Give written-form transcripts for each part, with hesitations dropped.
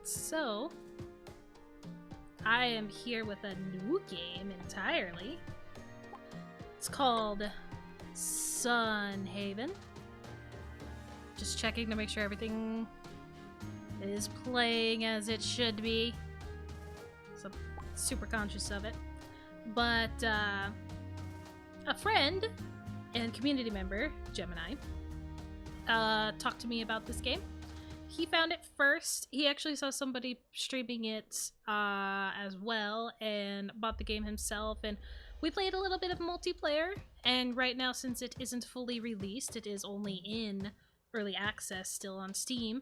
So, I am here with a new game entirely. It's called Sunhaven. Just checking to make sure everything is playing as it should be. So, super conscious of it. But, a friend and community member, Gemini, talked to me about this game. He found it first. He actually saw somebody streaming it as well and bought the game himself. And we played a little bit of multiplayer. And right now, since it isn't fully released, it is only in early access still on Steam.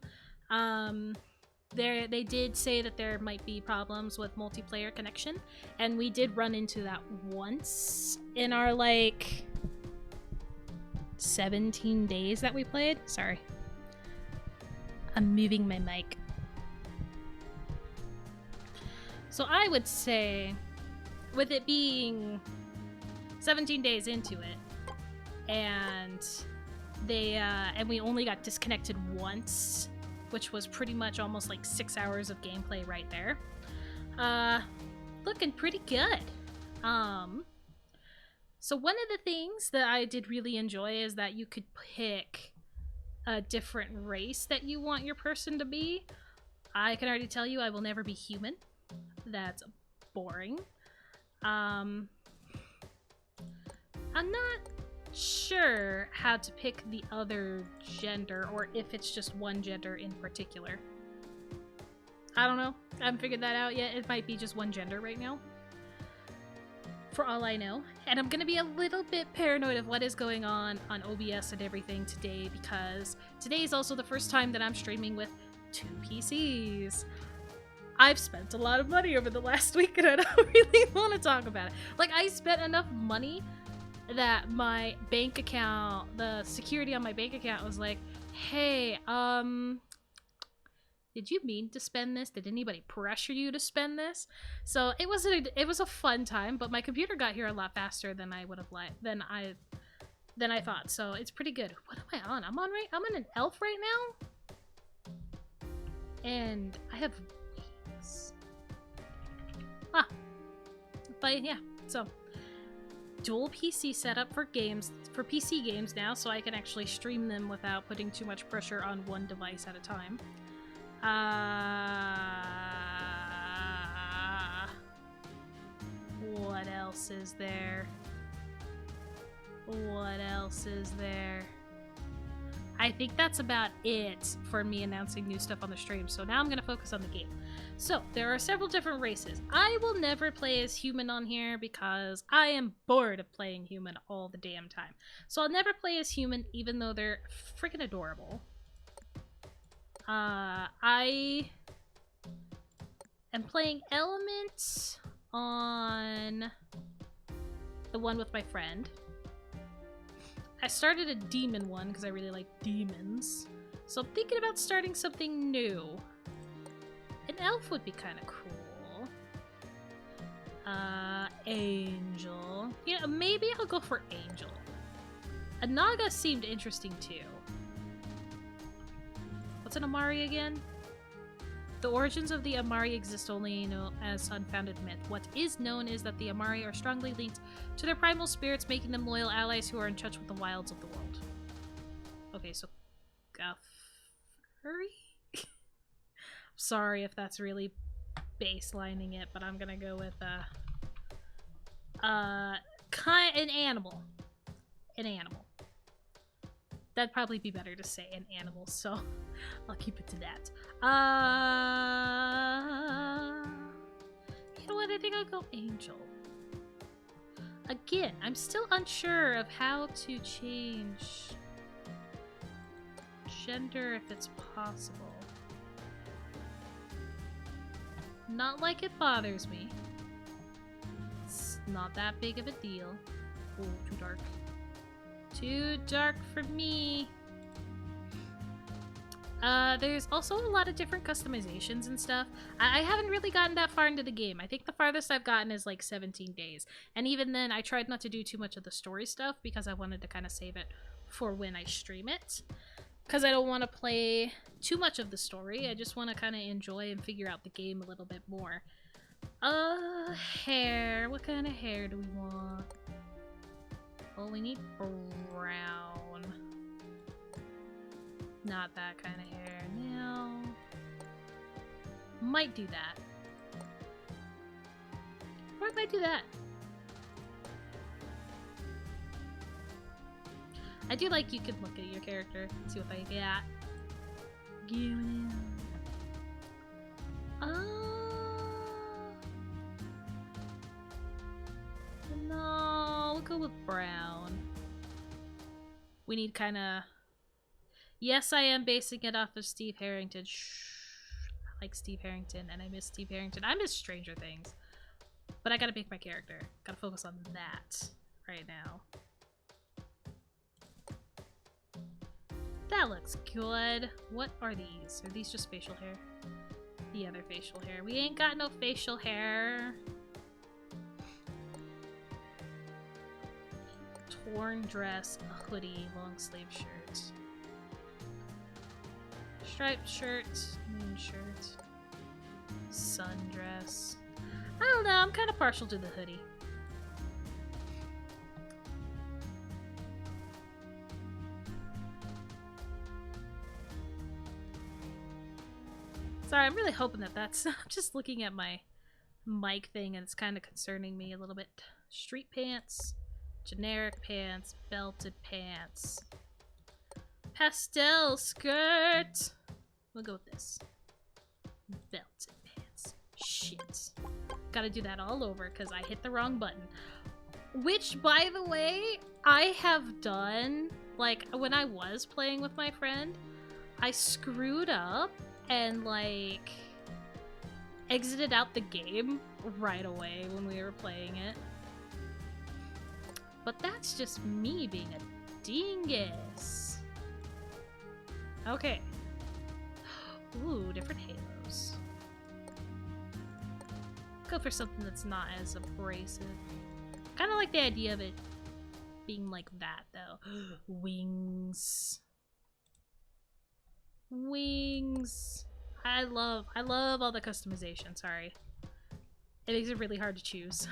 They did say that there might be problems with multiplayer connection. And we did run into that once in our, 17 days that we played. Sorry. I'm moving my mic. So I would say, with it being 17 days into it, and we only got disconnected once, which was pretty much almost 6 hours of gameplay right there. Looking pretty good. So one of the things that I did really enjoy is that you could pick a different race that you want your person to be. I can already tell you I will never be human. That's boring. I'm not sure how to pick the other gender, or if it's just one gender in particular. I don't know. I haven't figured that out yet. It might be just one gender right now, for all I know. And I'm gonna be a little bit paranoid of what is going on OBS and everything today, because today is also the first time that I'm streaming with 2 PCs. I've spent a lot of money over the last week and I don't really want to talk about it. I spent enough money that my bank account, the security on my bank account was like, hey, did you mean to spend this? Did anybody pressure you to spend this? So it was a fun time, but my computer got here a lot faster than I would have than I thought. So it's pretty good. What am I on? I'm on an elf right now, and I have wings. But yeah, so dual PC setup for PC games now, so I can actually stream them without putting too much pressure on one device at a time. What else is there? What else is there? I think that's about it for me announcing new stuff on the stream. So now I'm going to focus on the game. So there are several different races. I will never play as human on here because I am bored of playing human all the damn time. So I'll never play as human, even though they're freaking adorable. I am playing Element on the one with my friend. I started a demon one because I really like demons. So I'm thinking about starting something new. An elf would be kind of cool. Angel. Yeah, maybe I'll go for Angel. A Naga seemed interesting too. What's an Amari again? The origins of the Amari exist only as unfounded myth. What is known is that the Amari are strongly linked to their primal spirits, making them loyal allies who are in touch with the wilds of the world. Okay, so furry? Sorry if that's really baselining it, but I'm gonna go with an animal. An animal. That'd probably be better to say an animal, so I'll keep it to that. You know what? I think I'll go Angel. Again, I'm still unsure of how to change gender if it's possible. Not like it bothers me. It's not that big of a deal. Oh, too dark. Too dark for me. There's also a lot of different customizations and stuff. I haven't really gotten that far into the game. I think the farthest I've gotten is 17 days. And even then, I tried not to do too much of the story stuff because I wanted to kind of save it for when I stream it. Because I don't want to play too much of the story. I just want to kind of enjoy and figure out the game a little bit more. Hair. What kind of hair do we want? Well, we need brown. Not that kind of hair. No. Might do that. Or I might do that. I do like you could look at your character and see what they got. No, we'll go with brown. We need kind of... Yes, I am basing it off of Steve Harrington. I like Steve Harrington, and I miss Steve Harrington. I miss Stranger Things. But I gotta make my character. Gotta focus on that right now. That looks good. What are these? Are these just facial hair? The other facial hair. We ain't got no facial hair. Torn dress, a hoodie, long sleeve shirt. Striped shirt, moon shirt. Sundress. I don't know, I'm kind of partial to the hoodie. Sorry, I'm really hoping that that's... I'm just looking at my mic thing and it's kind of concerning me a little bit. Street pants, generic pants, belted pants. Pastel skirt! We'll go with this. Belted pants. Shit. Gotta do that all over because I hit the wrong button. Which, by the way, I have done. Like, when I was playing with my friend, I screwed up and, like, exited out the game right away when we were playing it. But that's just me being a dingus. Okay. Ooh, different halos. Go for something that's not as abrasive. Kind of like the idea of it being like that, though. Wings. Wings. I love all the customization, sorry. It makes it really hard to choose.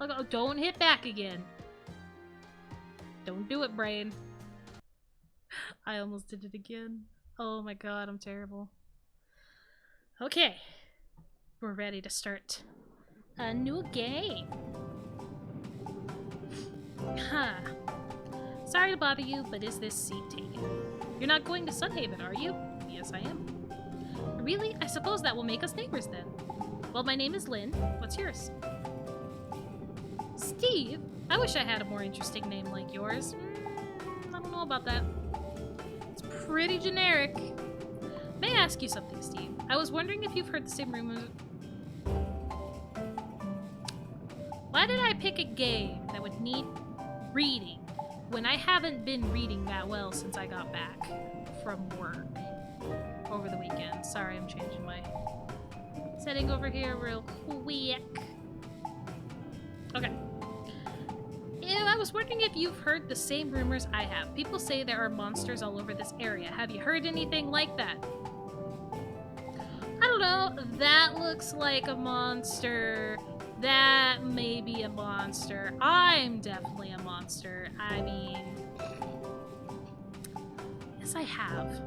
Oh, don't hit back again. Don't do it, brain. I almost did it again. Oh my god, I'm terrible. Okay. We're ready to start a new game. Huh. Sorry to bother you, but is this seat taken? You're not going to Sunhaven, are you? Yes, I am. Really? I suppose that will make us neighbors then. Well, my name is Lynn. What's yours? Steve? I wish I had a more interesting name like yours. I don't know about that. It's pretty generic. May I ask you something, Steve? I was wondering if you've heard the same rumors. Why did I pick a game that would need reading when I haven't been reading that well since I got back from work over the weekend? Sorry, I'm changing my setting over here real quick. Okay. I was wondering if you've heard the same rumors I have. People say there are monsters all over this area. Have you heard anything like that? I don't know. That looks like a monster. That may be a monster. I'm definitely a monster. I mean... Yes, I have.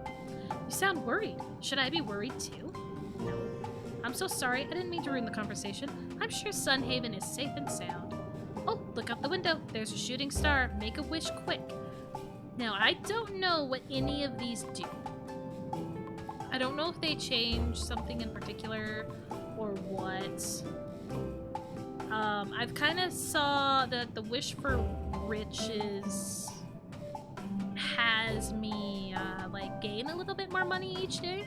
You sound worried. Should I be worried too? No. I'm so sorry. I didn't mean to ruin the conversation. I'm sure Sunhaven is safe and sound. Oh, look out the window. There's a shooting star. Make a wish quick. Now, I don't know what any of these do. I don't know if they change something in particular or what. I've kind of saw that the wish for riches has me, like, gain a little bit more money each day.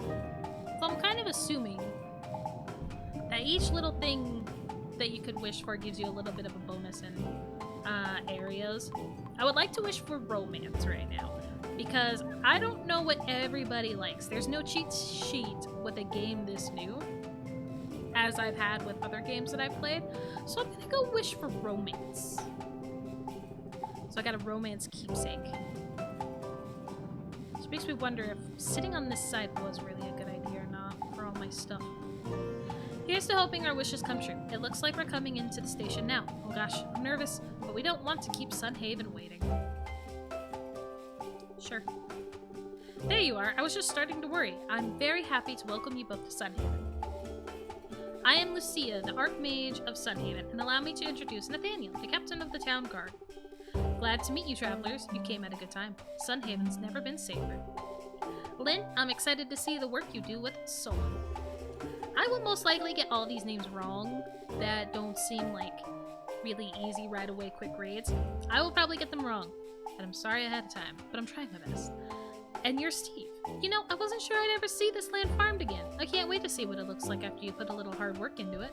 So I'm kind of assuming that each little thing that you could wish for gives you a little bit of a bonus in areas. I would like to wish for romance right now, because I don't know what everybody likes. There's no cheat sheet with a game this new, as I've had with other games that I've played, so I'm gonna go wish for romance. So I got a romance keepsake. Which makes me wonder if sitting on this side was really a good idea or not for all my stuff. Here's to hoping our wishes come true. It looks like we're coming into the station now. Oh gosh, I'm nervous, but we don't want to keep Sunhaven waiting. Sure. There you are. I was just starting to worry. I'm very happy to welcome you both to Sunhaven. I am Lucia, the Archmage of Sunhaven, and allow me to introduce Nathaniel, the captain of the town guard. Glad to meet you, travelers. You came at a good time. Sunhaven's never been safer. Lynn, I'm excited to see the work you do with Solon. I will most likely get all these names wrong that don't seem like really easy right away quick grades. I will probably get them wrong, and I'm sorry ahead of time, but I'm trying my best. And you're Steve. You know, I wasn't sure I'd ever see this land farmed again. I can't wait to see what it looks like after you put a little hard work into it.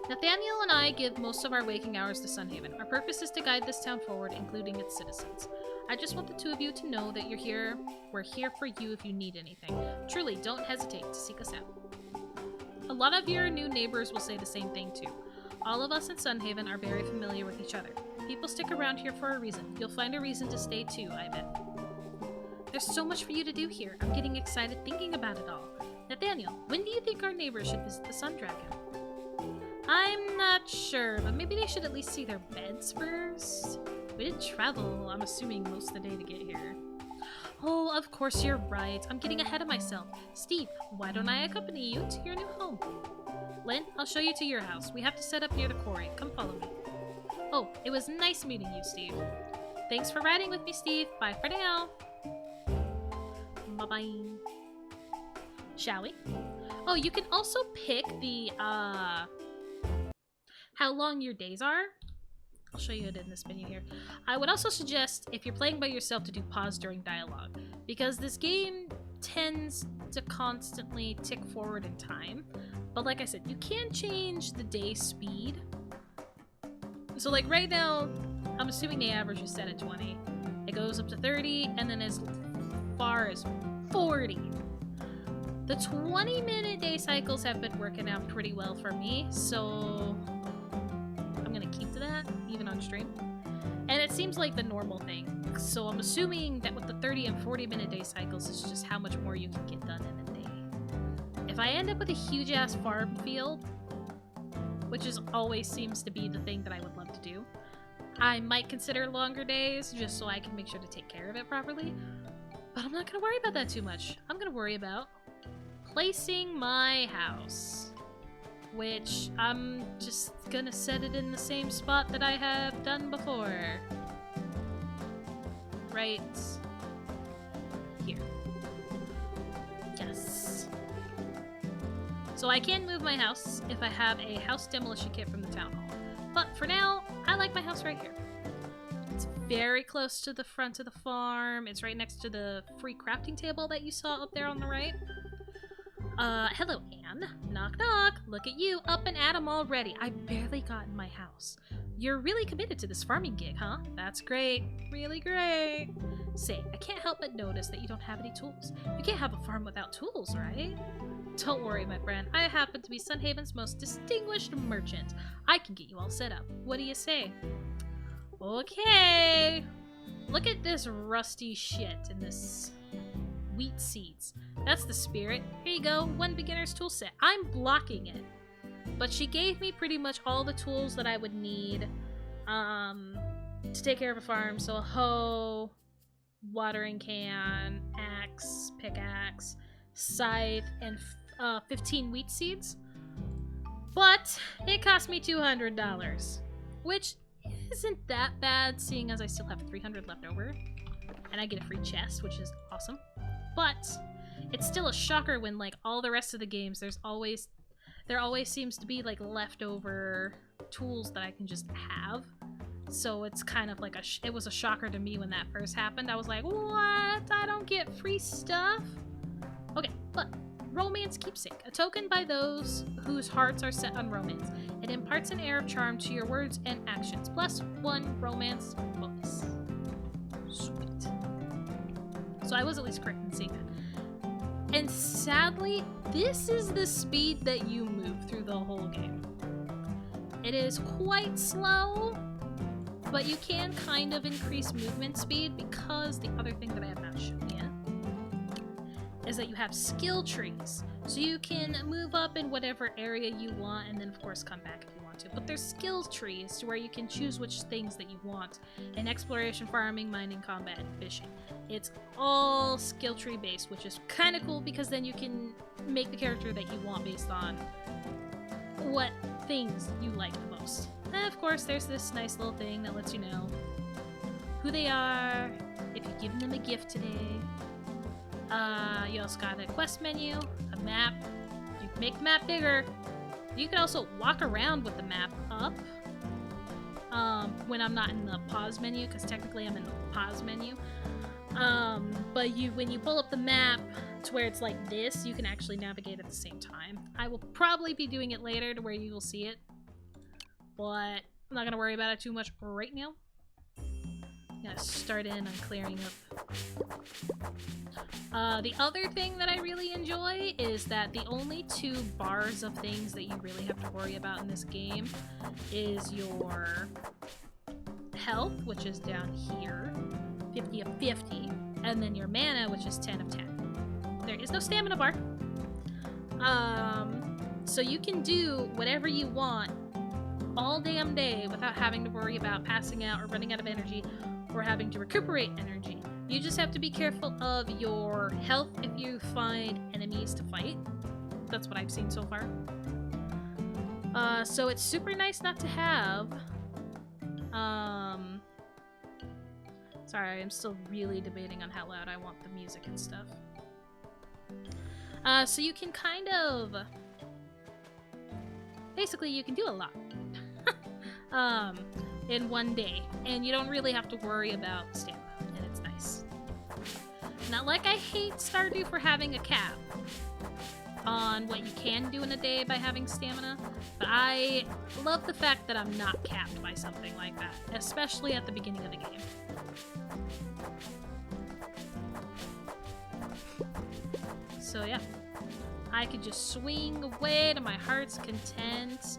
Nathaniel and I give most of our waking hours to Sunhaven. Our purpose is to guide this town forward, including its citizens. I just want the two of you to know that you're here. We're here for you if you need anything. Truly, don't hesitate to seek us out. A lot of your new neighbors will say the same thing too. All of us in Sunhaven are very familiar with each other. People stick around here for a reason. You'll find a reason to stay too, I bet. There's so much for you to do here. I'm getting excited thinking about it all. Nathaniel, when do you think our neighbors should visit the Sun Dragon? I'm not sure, but maybe they should at least see their beds first. We did travel, I'm assuming, most of the day to get here. Oh, of course you're right. I'm getting ahead of myself. Steve, why don't I accompany you to your new home? Lynn, I'll show you to your house. We have to set up near the quarry. Come follow me. Oh, it was nice meeting you, Steve. Thanks for riding with me, Steve. Bye for now. Bye-bye. Shall we? Oh, you can also pick the, how long your days are. I'll show you it in this menu here. I would also suggest, if you're playing by yourself, to do pause during dialogue, because this game tends to constantly tick forward in time. But like I said, you can change the day speed. So like right now, I'm assuming the average is set at 20. It goes up to 30, and then as far as 40. The 20-minute day cycles have been working out pretty well for me, so I'm gonna keep to that, even on stream. And it seems like the normal thing, so I'm assuming that with the 30 and 40-minute day cycles, it's just how much more you can get done in a day. If I end up with a huge-ass farm field, which always seems to be the thing that I would love to do, I might consider longer days, just so I can make sure to take care of it properly. But I'm not gonna worry about that too much. I'm gonna worry about placing my house, which I'm just gonna set it in the same spot that I have done before. Right here. Yes. So I can move my house if I have a house demolition kit from the town hall. But for now, I like my house right here. It's very close to the front of the farm. It's right next to the free crafting table that you saw up there on the right. Hello, Anne. Knock, knock. Look at you, up and at 'em already. I barely got in my house. You're really committed to this farming gig, huh? That's great. Really great. Say, I can't help but notice that you don't have any tools. You can't have a farm without tools, right? Don't worry, my friend. I happen to be Sunhaven's most distinguished merchant. I can get you all set up. What do you say? Okay. Look at this rusty shit in this wheat seeds. That's the spirit. Here you go, one beginner's tool set. I'm blocking it. But she gave me pretty much all the tools that I would need to take care of a farm. So a hoe, watering can, axe, pickaxe, scythe, and 15 wheat seeds. But it cost me $200, which isn't that bad, seeing as I still have 300 left over. And I get a free chest, which is awesome. But it's still a shocker when, like, all the rest of the games, there always seems to be, like, leftover tools that I can just have. So it's kind of like it was a shocker to me when that first happened. I was like, what? I don't get free stuff? Okay, but Romance Keepsake, a token by those whose hearts are set on romance. It imparts an air of charm to your words and actions, plus 1 romance bonus. Sweet. So I was at least correct in seeing that. And sadly, this is the speed that you move through the whole game. It is quite slow, but you can kind of increase movement speed because the other thing that I have not shown yet is that you have skill trees. So you can move up in whatever area you want and then of course come back if you want to. But there's skill trees to where you can choose which things that you want in exploration, farming, mining, combat, and fishing. It's all skill tree based, which is kind of cool because then you can make the character that you want based on what things you like the most. And of course there's this nice little thing that lets you know who they are, if you've given them a gift today. You also got a quest menu, a map. You can make the map bigger. You can also walk around with the map up when I'm not in the pause menu, because technically I'm in the pause menu. But when you pull up the map to where it's like this, you can actually navigate at the same time. I will probably be doing it later to where you will see it, but I'm not going to worry about it too much right now. I'm going to start in on clearing up. The other thing that I really enjoy is that the only 2 bars of things that you really have to worry about in this game is your health, which is down here, 50 of 50, and then your mana, which is 10 of 10. There is no stamina bar. So you can do whatever you want all damn day without having to worry about passing out or running out of energy or having to recuperate energy. You just have to be careful of your health if you find enemies to fight. That's what I've seen so far. So it's super nice not to have. Sorry, I'm still really debating on how loud I want the music and stuff. So you can kind of... Basically, you can do a lot. In one day. And you don't really have to worry about stamina. And it's nice. Not like I hate Stardew for having a cap on what you can do in a day by having stamina, but I love the fact that I'm not capped by something like that, especially at the beginning of the game. So yeah, I could just swing away to my heart's content,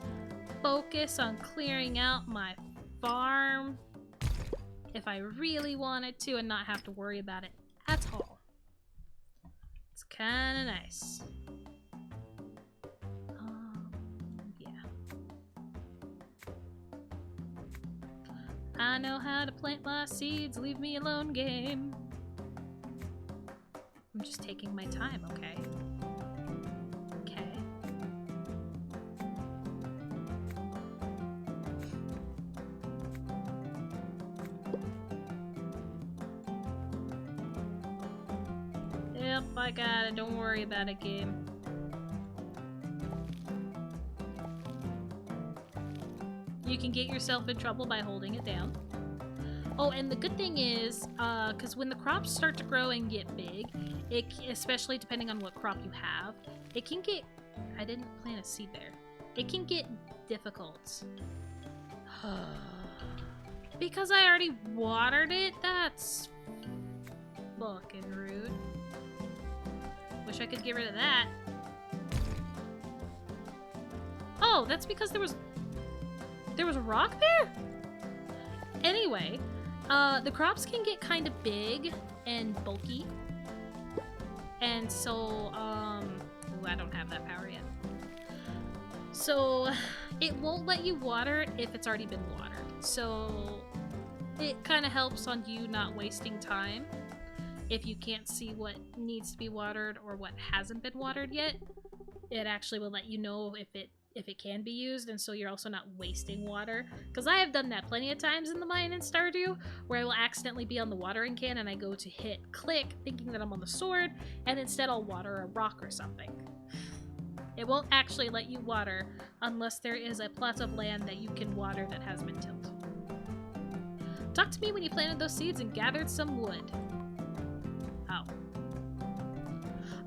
focus on clearing out my farm if I really wanted to and not have to worry about it at all. It's kind of nice. Yeah. I know how to plant my seeds, leave me alone, game. I'm just taking my time, okay? Okay. Yep, I got it. Don't worry about it, game. You can get yourself in trouble by holding it down. Oh, and the good thing is, because when the crops start to grow and get big, especially depending on what crop you have, it can get... I didn't plant a seed there. It can get difficult. Because I already watered it? That's fucking rude. Wish I could get rid of that. Oh, that's because there was a rock there? Anyway, the crops can get kind of big and bulky. And so, ooh, I don't have that power yet. So, it won't let you water if it's already been watered. So, it kind of helps on you not wasting time. If you can't see what needs to be watered or what hasn't been watered yet, it actually will let you know if it can be used, and so you're also not wasting water. Because I have done that plenty of times in the mine in Stardew, where I will accidentally be on the watering can and I go to hit click thinking that I'm on the sword, and instead I'll water a rock or something. It won't actually let you water unless there is a plot of land that you can water that has been tilled. Talk to me when you planted those seeds and gathered some wood.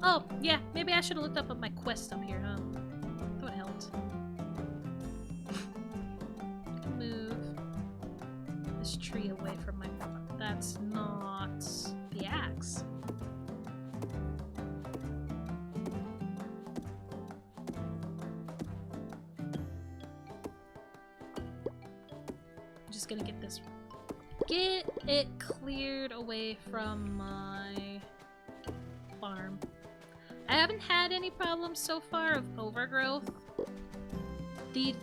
Oh, yeah, maybe I should have looked up my quest up here, huh? That would have helped. Move this tree away from my... That's not the axe. I'm just gonna get this... Get it cleared away from my farm. I haven't had any problems so far of overgrowth. The,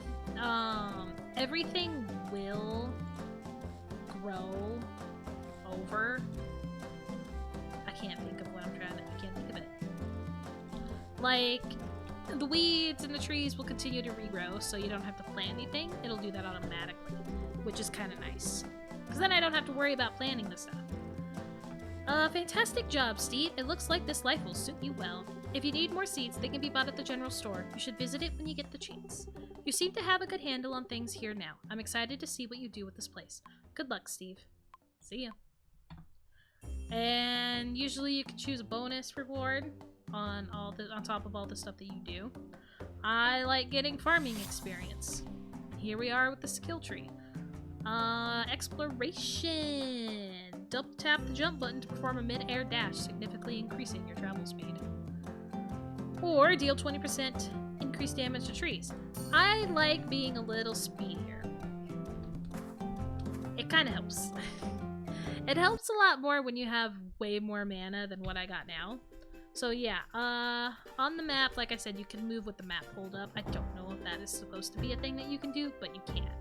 everything will grow over. I can't think of what I'm trying to, I can't think of it. Like, the weeds and the trees will continue to regrow, so you don't have to plant anything. It'll do that automatically, which is kind of nice. Because then I don't have to worry about planting the stuff. Fantastic job, Steve. It looks like this life will suit you well. If you need more seeds, they can be bought at the general store. You should visit it when you get the chance. You seem to have a good handle on things here now. I'm excited to see what you do with this place. Good luck, Steve. See ya. And usually you can choose a bonus reward on top of all the stuff that you do. I like getting farming experience. Here we are with the skill tree. Exploration. Double tap the jump button to perform a mid-air dash, significantly increasing your travel speed. Or deal 20% increased damage to trees. I like being a little speedier. It kind of helps. It helps a lot more when you have way more mana than what I got now. So yeah, on the map, like I said, you can move with the map hold up. I don't know if that is supposed to be a thing that you can do, but you can.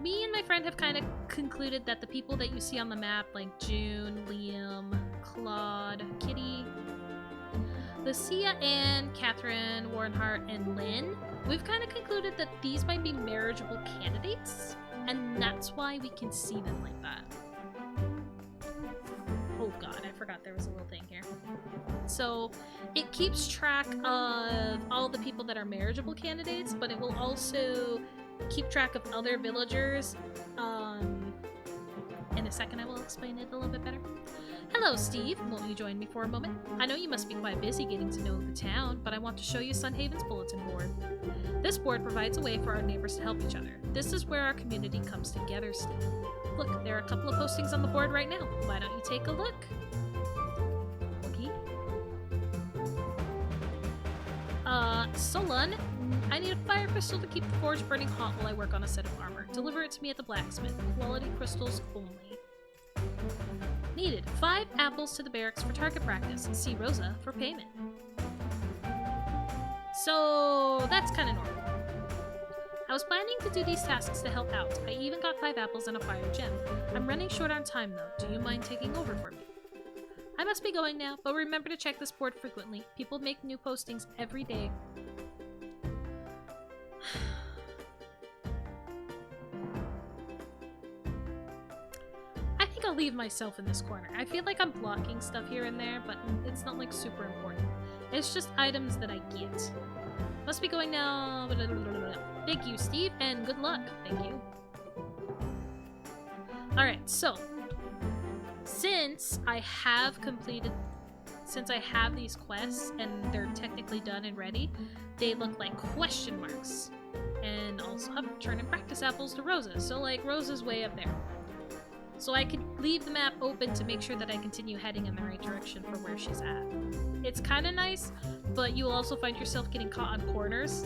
Me and my friend have kind of concluded that the people that you see on the map, like June, Liam, Claude, Kitty, Lucia, Anne, Catherine, Warrenhart, and Lynn, we've kind of concluded that these might be marriageable candidates, and that's why we can see them like that. Oh god, I forgot there was a little thing here. So, it keeps track of all the people that are marriageable candidates, but it will also keep track of other villagers. In a second I will explain it a little bit better. Hello, Steve. Won't you join me for a moment? I know you must be quite busy getting to know the town, but I want to show you Sunhaven's bulletin board. This board provides a way for our neighbors to help each other. This is where our community comes together, Steve. Look, there are a couple of postings on the board right now. Why don't you take a look? Okay. Solon, I need a fire crystal to keep the forge burning hot while I work on a set of armor. Deliver it to me at the blacksmith. Quality crystals only. Needed 5 apples to the barracks for target practice. See Rosa for payment. So that's kind of normal. I was planning to do these tasks to help out. I even got 5 apples and a fire gem. I'm running short on time though. Do you mind taking over for me? I must be going now, but remember to check this board frequently. People make new postings every day. I think I'll leave myself in this corner. I feel like I'm blocking stuff here and there, but it's not like super important. It's just items that I get. Must be going now. Thank you, Steve, and good luck. Thank you. Alright, so since I have these quests and they're technically done and ready, they look like question marks. And also have turn and practice apples to Rosa. So like Rosa's way up there. So I could leave the map open to make sure that I continue heading in the right direction for where she's at. It's kind of nice, but you will also find yourself getting caught on corners.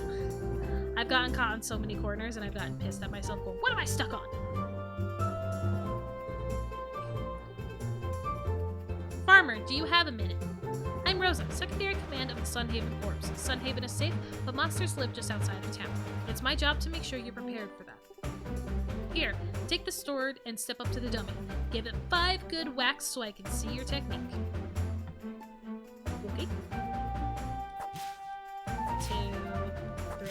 I've gotten caught on so many corners and I've gotten pissed at myself going, what am I stuck on? Farmer, do you have a minute? I'm Rosa, secondary command of the Sunhaven Corps. Sunhaven is safe, but monsters live just outside of town. It's my job to make sure you're prepared for that. Here, take the sword and step up to the dummy. Give it 5 good whacks so I can see your technique. Okay. 2, 3.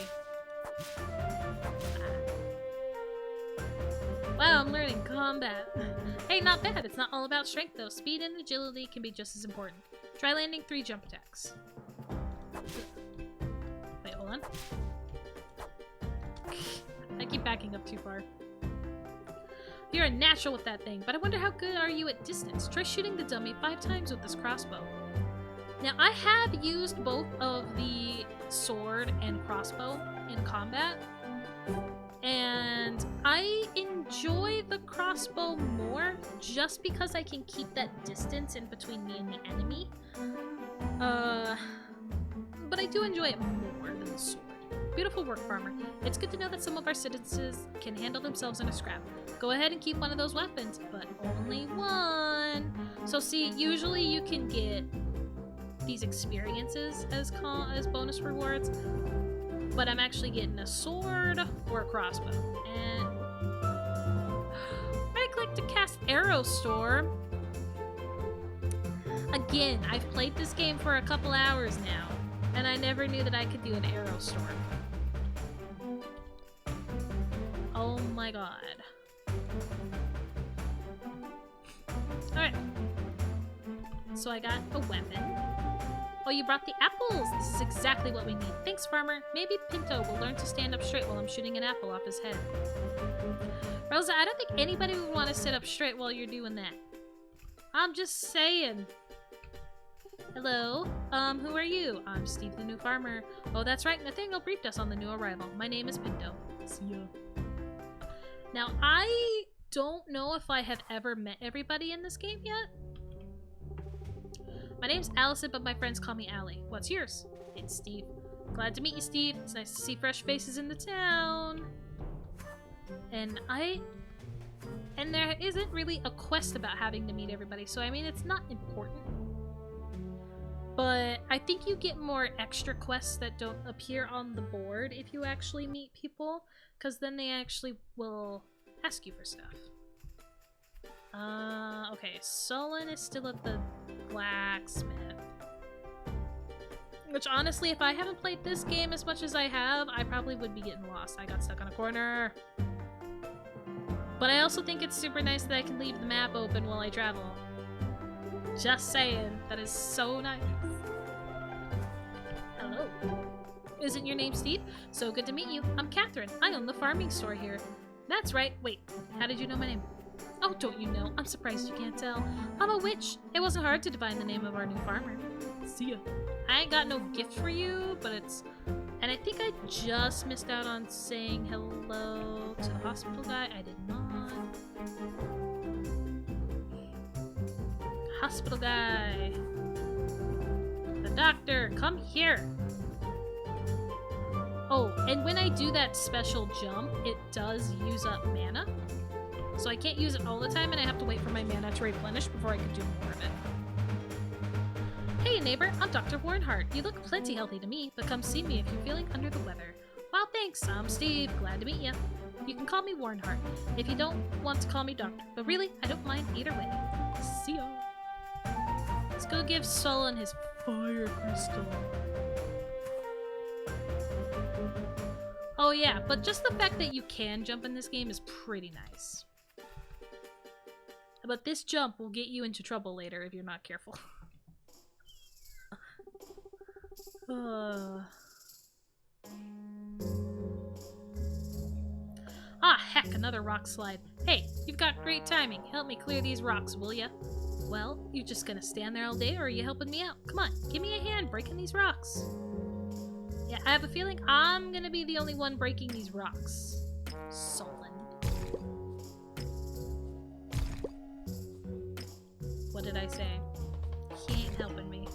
Wow, I'm learning combat. Hey, not bad. It's not all about strength though. Speed and agility can be just as important. Try landing 3 jump attacks. Wait, hold on. I keep backing up too far. You're a natural with that thing, but I wonder how good are you at distance. Try shooting the dummy 5 times with this crossbow. Now, I have used both of the sword and crossbow in combat, and I enjoy the crossbow more just because I can keep that distance in between me and the enemy. But I do enjoy it more than the sword. Beautiful work, farmer. It's good to know that some of our citizens can handle themselves in a scrap. Go ahead and keep one of those weapons, but only one. So see, usually you can get these experiences as bonus rewards, but I'm actually getting a sword or a crossbow. And right-click to cast Arrow Storm. Again, I've played this game for a couple hours now, and I never knew that I could do an Arrow Storm. Oh my god. Alright. So I got a weapon. Oh, you brought the apples! This is exactly what we need. Thanks, farmer. Maybe Pinto will learn to stand up straight while I'm shooting an apple off his head. Rosa, I don't think anybody would want to sit up straight while you're doing that. I'm just saying. Hello? Who are you? I'm Steve, the new farmer. Oh, that's right. Nathaniel briefed us on the new arrival. My name is Pinto. See ya. Now, I don't know if I have ever met everybody in this game yet. My name's Allison, but my friends call me Allie. What's yours? It's Steve. Glad to meet you, Steve. It's nice to see fresh faces in the town. And there isn't really a quest about having to meet everybody, so I mean, it's not important. But I think you get more extra quests that don't appear on the board if you actually meet people, because then they actually will ask you for stuff. Okay, Solon is still at the blacksmith. Which, honestly, if I haven't played this game as much as I have, I probably would be getting lost. I got stuck on a corner. But I also think it's super nice that I can leave the map open while I travel. Just saying. That is so nice. Hello. Isn't your name Steve? So good to meet you. I'm Catherine. I own the farming store here. That's right. Wait, how did you know my name? Oh, don't you know? I'm surprised you can't tell. I'm a witch. It wasn't hard to divine the name of our new farmer. See ya. I ain't got no gift for you, but it's... And I think I just missed out on saying hello to the hospital guy. I did not. Hospital guy. The doctor, come here. Oh, and when I do that special jump, it does use up mana. So I can't use it all the time, and I have to wait for my mana to replenish before I can do more of it. Hey neighbor, I'm Dr. Warrenhart. You look plenty healthy to me, but come see me if you're feeling under the weather. Well, thanks. I'm Steve. Glad to meet you. You can call me Warrenhart if you don't want to call me Doctor, but really, I don't mind either way. See ya. Let's go give Solon his fire crystal. Oh yeah, but just the fact that you can jump in this game is pretty nice. But this jump will get you into trouble later if you're not careful. Ah, heck, another rock slide. Hey, you've got great timing. Help me clear these rocks, will ya? Well, you just gonna stand there all day, or are you helping me out? Come on, give me a hand breaking these rocks. Yeah, I have a feeling I'm gonna be the only one breaking these rocks. Solon. What did I say? He ain't helping me.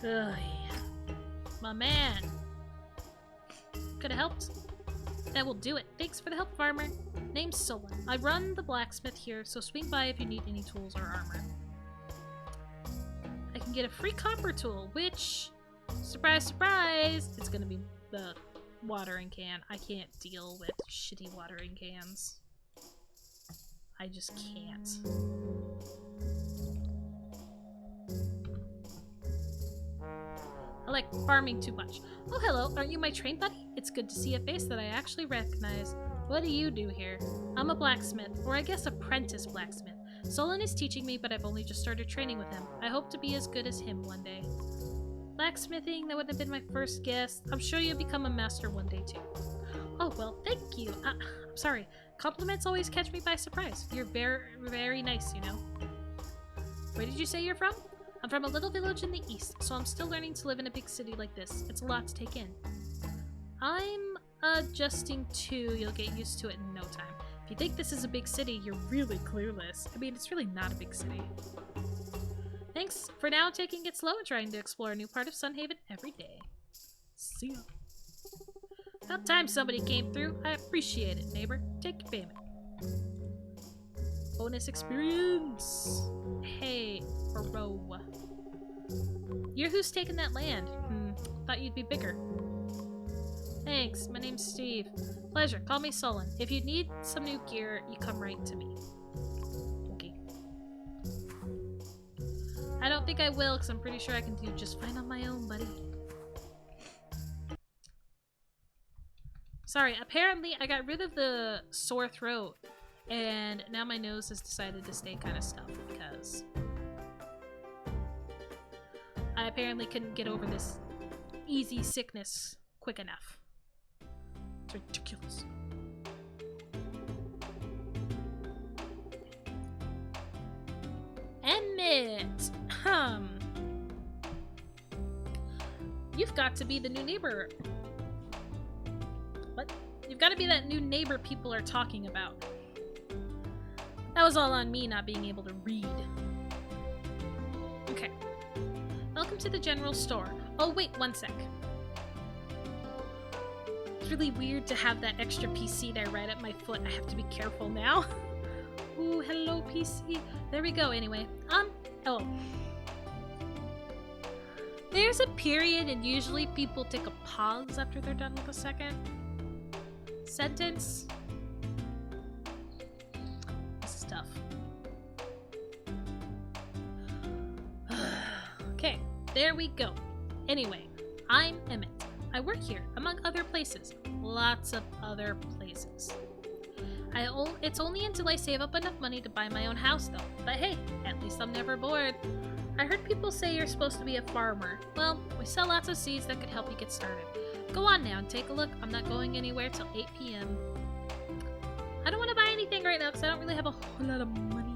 Ugh, yeah. My man. Could've helped. That will do it. Thanks for the help, farmer. Name's Solon. I run the blacksmith here, so swing by if you need any tools or armor. I can get a free copper tool, which, surprise, surprise, it's gonna be the watering can. I can't deal with shitty watering cans. I just can't. I like farming too much. Oh, hello. Aren't you my train buddy? It's good to see a face that I actually recognize. What do you do here? I'm a blacksmith, or I guess apprentice blacksmith. Solon is teaching me, but I've only just started training with him. I hope to be as good as him one day. Blacksmithing, that wouldn't have been my first guess. I'm sure you'll become a master one day too. Oh, well, thank you. I'm sorry. Compliments always catch me by surprise. You're very, very nice, you know. Where did you say you're from? I'm from a little village in the east, so I'm still learning to live in a big city like this. It's a lot to take in. I'm adjusting too. You'll get used to it in no time. If you think this is a big city, you're really clueless. I mean, it's really not a big city. Thanks. For now, taking it slow and trying to explore a new part of Sunhaven every day. See ya. About time somebody came through. I appreciate it, neighbor. Take your payment. Bonus experience. Hey, bro. You're who's taking that land? Thought you'd be bigger. Thanks, my name's Steve. Pleasure, call me Sullen. If you need some new gear, you come right to me. Okay. I don't think I will, because I'm pretty sure I can do just fine on my own, buddy. Sorry, apparently I got rid of the sore throat, and now my nose has decided to stay kind of stuffed because I apparently couldn't get over this easy sickness quick enough. It's ridiculous. Emmett! You've got to be the new neighbor. What? You've got to be that new neighbor people are talking about. That was all on me not being able to read. Okay. Welcome to the general store. Oh, wait, one sec. It's really weird to have that extra PC there right at my foot. I have to be careful now. Ooh, hello, PC. There we go, anyway. Oh. There's a period, and usually people take a pause after they're done with a second sentence. This is tough. Okay, there we go. Anyway, I'm Emmett. I work here, among other places. Lots of other places. It's only until I save up enough money to buy my own house, though. But hey, at least I'm never bored. I heard people say you're supposed to be a farmer. Well, we sell lots of seeds that could help you get started. Go on now and take a look. I'm not going anywhere till 8 p.m. I don't want to buy anything right now because I don't really have a whole lot of money.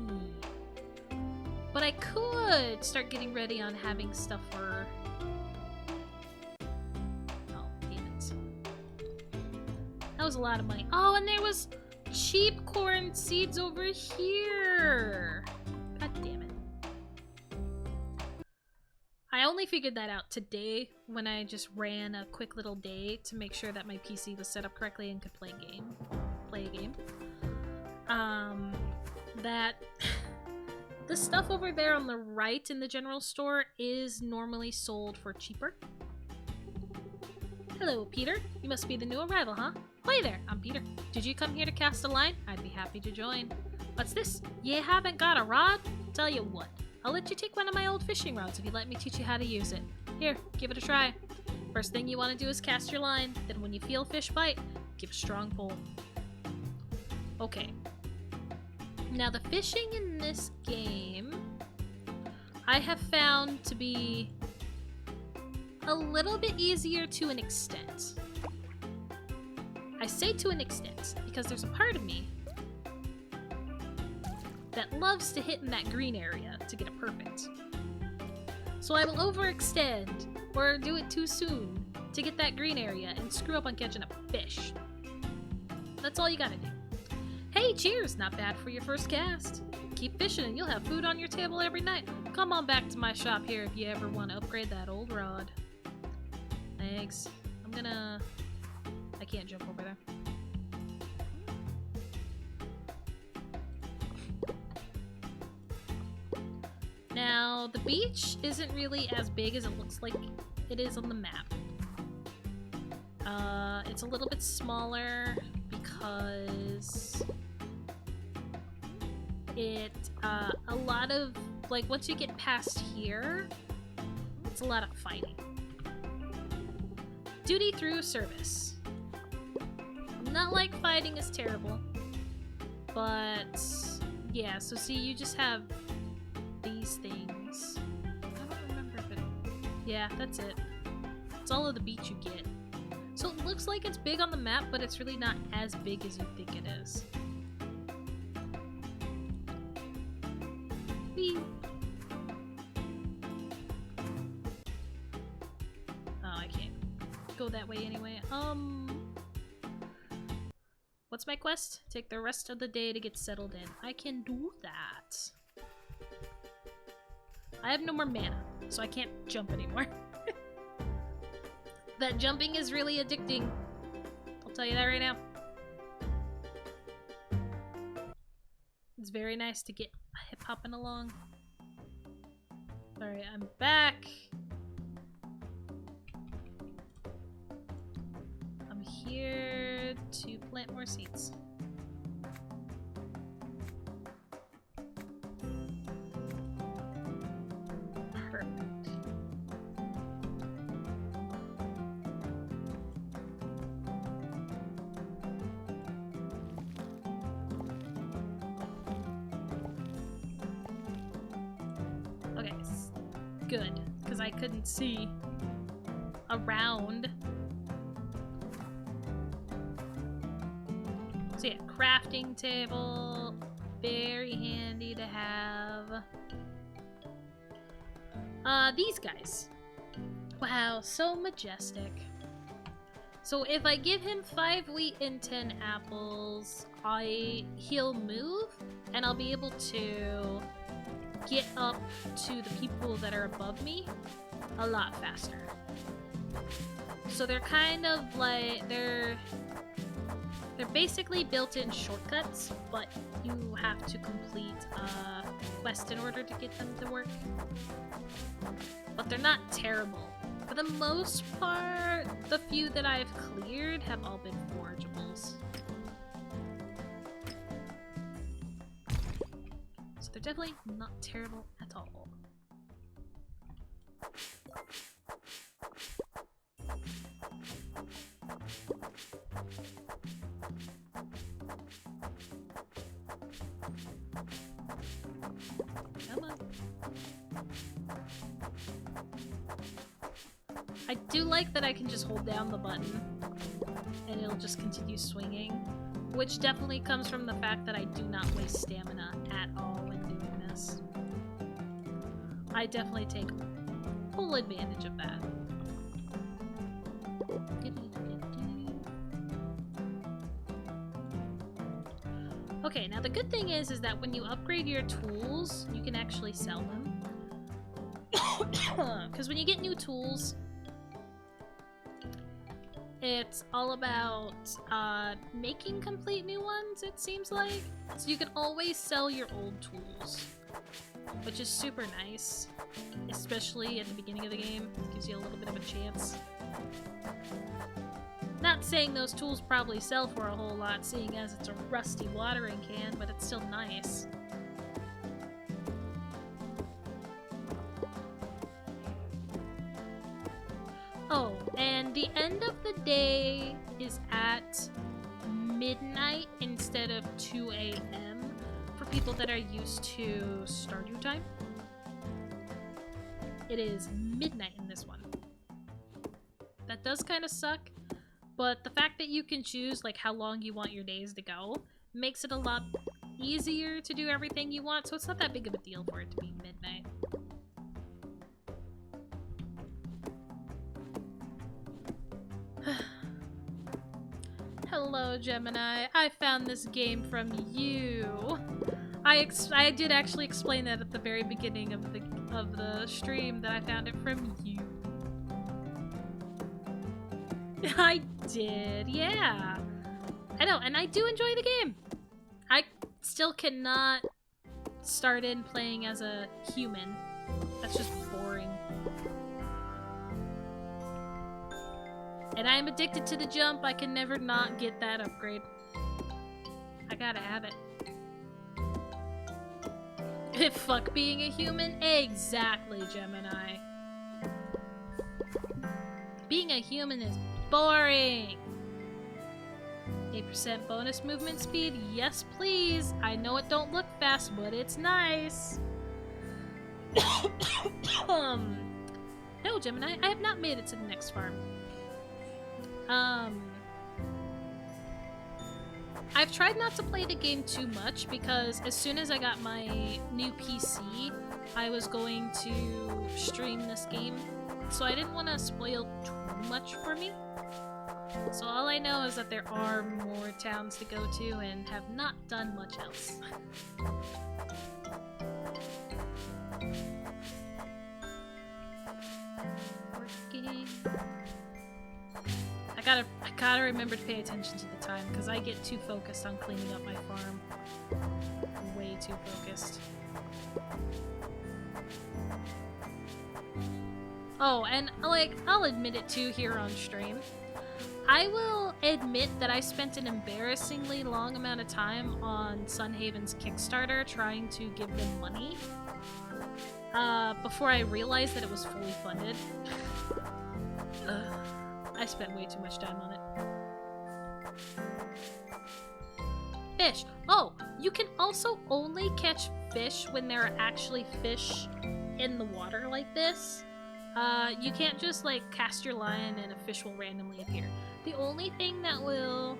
But I could start getting ready on having stuff for... Oh, damn it. That was a lot of money. Oh, and there was cheap corn seeds over here. God damn it. I only figured that out today when I just ran a quick little day to make sure that my PC was set up correctly and could play a game. That the stuff over there on the right in the general store is normally sold for cheaper. Hello, Peter. You must be the new arrival, huh? Play there, I'm Peter. Did you come here to cast a line? I'd be happy to join. What's this? You haven't got a rod? Tell you what. I'll let you take one of my old fishing rods if you let me teach you how to use it. Here, give it a try. First thing you want to do is cast your line. Then when you feel fish bite, give a strong pull. Okay. Now the fishing in this game, I have found to be a little bit easier to an extent. I say to an extent because there's a part of me that loves to hit in that green area to get it perfect. So I will overextend or do it too soon to get that green area and screw up on catching a fish. That's all you gotta do. Hey, cheers! Not bad for your first cast. Keep fishing and you'll have food on your table every night. Come on back to my shop here if you ever want to upgrade that old rod. Thanks. I can't jump over there. Now, the beach isn't really as big as it looks like it is on the map. It's a little bit smaller because a lot of, like, once you get past here, it's a lot of fighting. Duty through service. Not like fighting is terrible, but yeah, so see, you just have these things. I don't remember if it... Yeah, that's it. It's all of the beach you get. So it looks like it's big on the map, but it's really not as big as you think it is. Whee! go that way anyway. What's my quest? Take the rest of the day to get settled in. I can do that. I have no more mana, so I can't jump anymore. That jumping is really addicting. I'll tell you that right now. It's very nice to get hip-hopping along. Alright, I'm back. I'm here to plant more seeds. Perfect. Okay, good, because I couldn't see around. So yeah, crafting table, very handy to have. These guys. Wow, so majestic. So if I give him 5 wheat and 10 apples, he'll move, and I'll be able to get up to the people that are above me a lot faster. So they're kind of like, they're basically built-in shortcuts, but you have to complete a quest in order to get them to work. But they're not terrible. For the most part, the few that I've cleared have all been forageables. So they're definitely not terrible at all. Come on. I do like that I can just hold down the button and it'll just continue swinging, which definitely comes from the fact that I do not waste stamina at all when doing this. I definitely take full advantage of that. Okay, now the good thing is that when you upgrade your tools, you can actually sell them. Because when you get new tools, it's all about making complete new ones, it seems like. So you can always sell your old tools, which is super nice, especially at the beginning of the game. It gives you a little bit of a chance. Not saying those tools probably sell for a whole lot, seeing as it's a rusty watering can, but it's still nice. Oh, and the end of the day is at midnight instead of 2 a.m. for people that are used to Stardew time. It is midnight in this one. That does kind of suck. But the fact that you can choose like how long you want your days to go makes it a lot easier to do everything you want, so it's not that big of a deal for it to be midnight. Hello, Gemini. I found this game from you. I did actually explain that at the very beginning of the stream that I found it from you. I did, yeah. I know, and I do enjoy the game. I still cannot start in playing as a human. That's just boring. And I am addicted to the jump. I can never not get that upgrade. I gotta have it. Fuck being a human? Exactly, Gemini. Being a human is boring. 8% bonus movement speed? Yes, please. I know it don't look fast, but it's nice. No, Gemini, I have not made it to the next farm. I've tried not to play the game too much because as soon as I got my new PC, I was going to stream this game so I didn't want to spoil too much for me. So all I know is that there are more towns to go to and have not done much else. Working. I gotta remember to pay attention to the time because I get too focused on cleaning up my farm. Way too focused. Oh, and like, I'll admit it too here on stream. I will admit that I spent an embarrassingly long amount of time on Sunhaven's Kickstarter trying to give them money before I realized that it was fully funded. I spent way too much time on it. Fish. Oh, you can also only catch fish when there are actually fish in the water like this. You can't just like cast your line and a fish will randomly appear. The only thing that will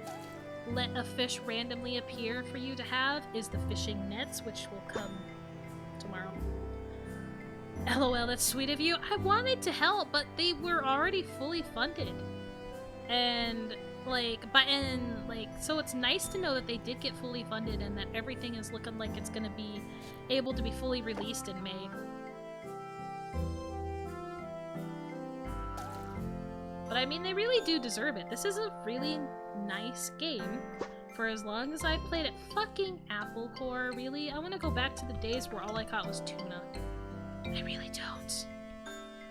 let a fish randomly appear for you to have is the fishing nets, which will come tomorrow. LOL, that's sweet of you. I wanted to help, but they were already fully funded. And so it's nice to know that they did get fully funded and that everything is looking like it's gonna be able to be fully released in May. But I mean, they really do deserve it. This is a really nice game for as long as I played it. Fucking Apple Core, really? I want to go back to the days where all I caught was tuna. I really don't.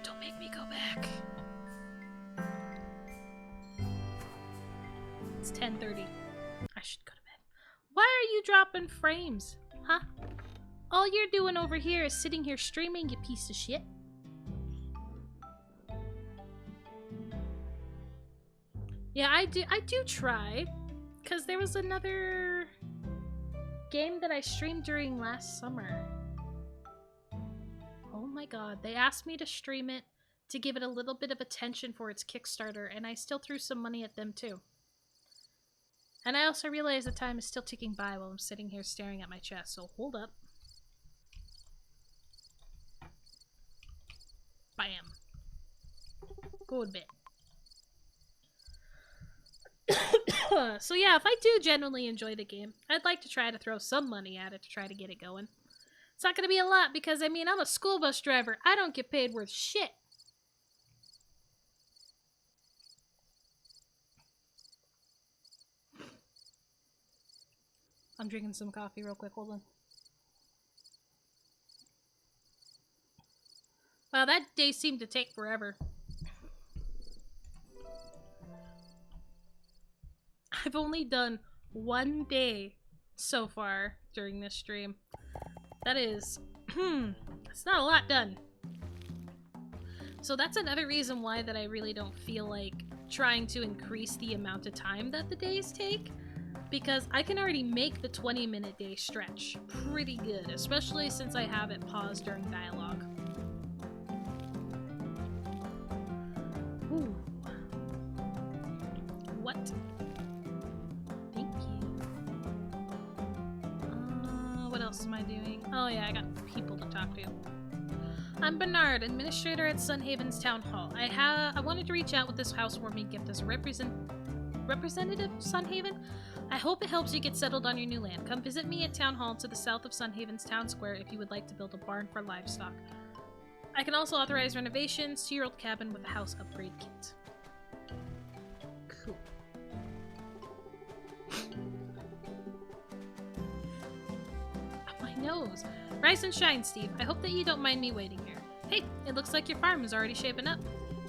Don't make me go back. It's 10:30. I should go to bed. Why are you dropping frames? Huh? All you're doing over here is sitting here streaming, you piece of shit. Yeah, I do try, because there was another game that I streamed during last summer. Oh my god, they asked me to stream it to give it a little bit of attention for its Kickstarter, and I still threw some money at them too. And I also realized the time is still ticking by while I'm sitting here staring at my chest, so hold up. Bam. Go to bed. So yeah, if I do genuinely enjoy the game, I'd like to try to throw some money at it to try to get it going. It's not going to be a lot because, I mean, I'm a school bus driver. I don't get paid worth shit. I'm drinking some coffee real quick. Hold on. Wow, that day seemed to take forever. I've only done one day so far during this stream. That is, it's not a lot done. So that's another reason why that I really don't feel like trying to increase the amount of time that the days take. Because I can already make the 20-minute day stretch pretty good, especially since I have it paused during dialogue. Ooh. What? What else am I doing? Oh yeah, I got people to talk to. I'm Bernard, administrator at Sunhaven's Town Hall. I wanted to reach out with this housewarming gift as a representative of Sunhaven. I hope it helps you get settled on your new land. Come visit me at Town Hall to the south of Sunhaven's Town Square if you would like to build a barn for livestock. I can also authorize renovations to your old cabin with a house upgrade kit. Cool. Nose. Rise and shine, Steve. I hope that you don't mind me waiting here. Hey, it looks like your farm is already shaping up.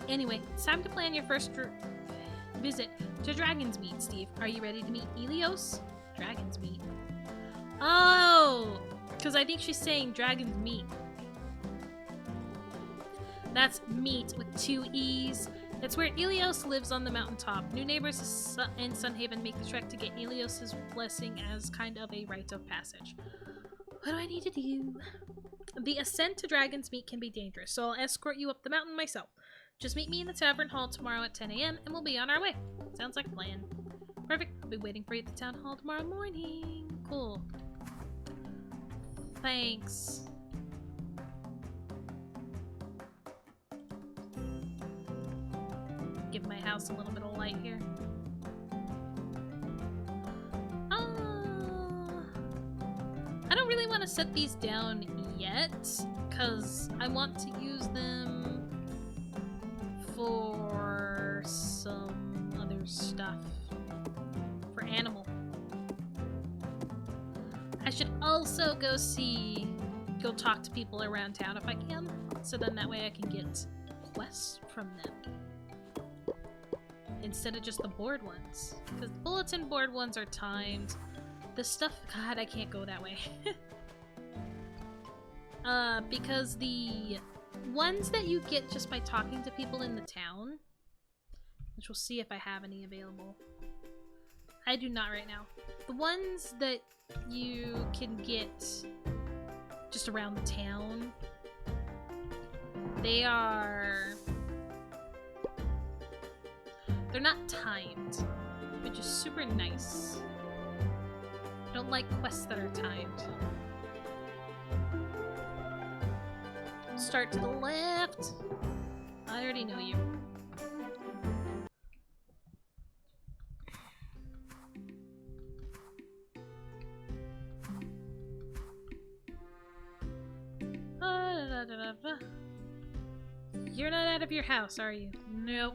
Anyway, it's time to plan your first visit to Dragon's Meat, Steve. Are you ready to meet Elios? Dragon's Meat. Oh! Because I think she's saying Dragon's Meat. That's meat with 2 E's. It's where Elios lives on the mountaintop. New neighbors in Sunhaven make the trek to get Elios' blessing as kind of a rite of passage. What do I need to do? The ascent to Dragon's Meat can be dangerous, so I'll escort you up the mountain myself. Just meet me in the tavern hall tomorrow at 10 a.m. and we'll be on our way. Sounds like a plan. Perfect. I'll be waiting for you at the town hall tomorrow morning. Cool. Thanks. house a little bit of light here. I don't really want to set these down yet, because I want to use them for some other stuff. For animal. I should also go talk to people around town if I can, so then that way I can get quests from them. Instead of just the board ones. Because the bulletin board ones are timed. The stuff... God, I can't go that way. Because the ones that you get just by talking to people in the town, which we'll see if I have any available. I do not right now. The ones that you can get just around the town, they're not timed, which is super nice. I don't like quests that are timed. Start to the left. I already know you. You're not out of your house, are you? Nope.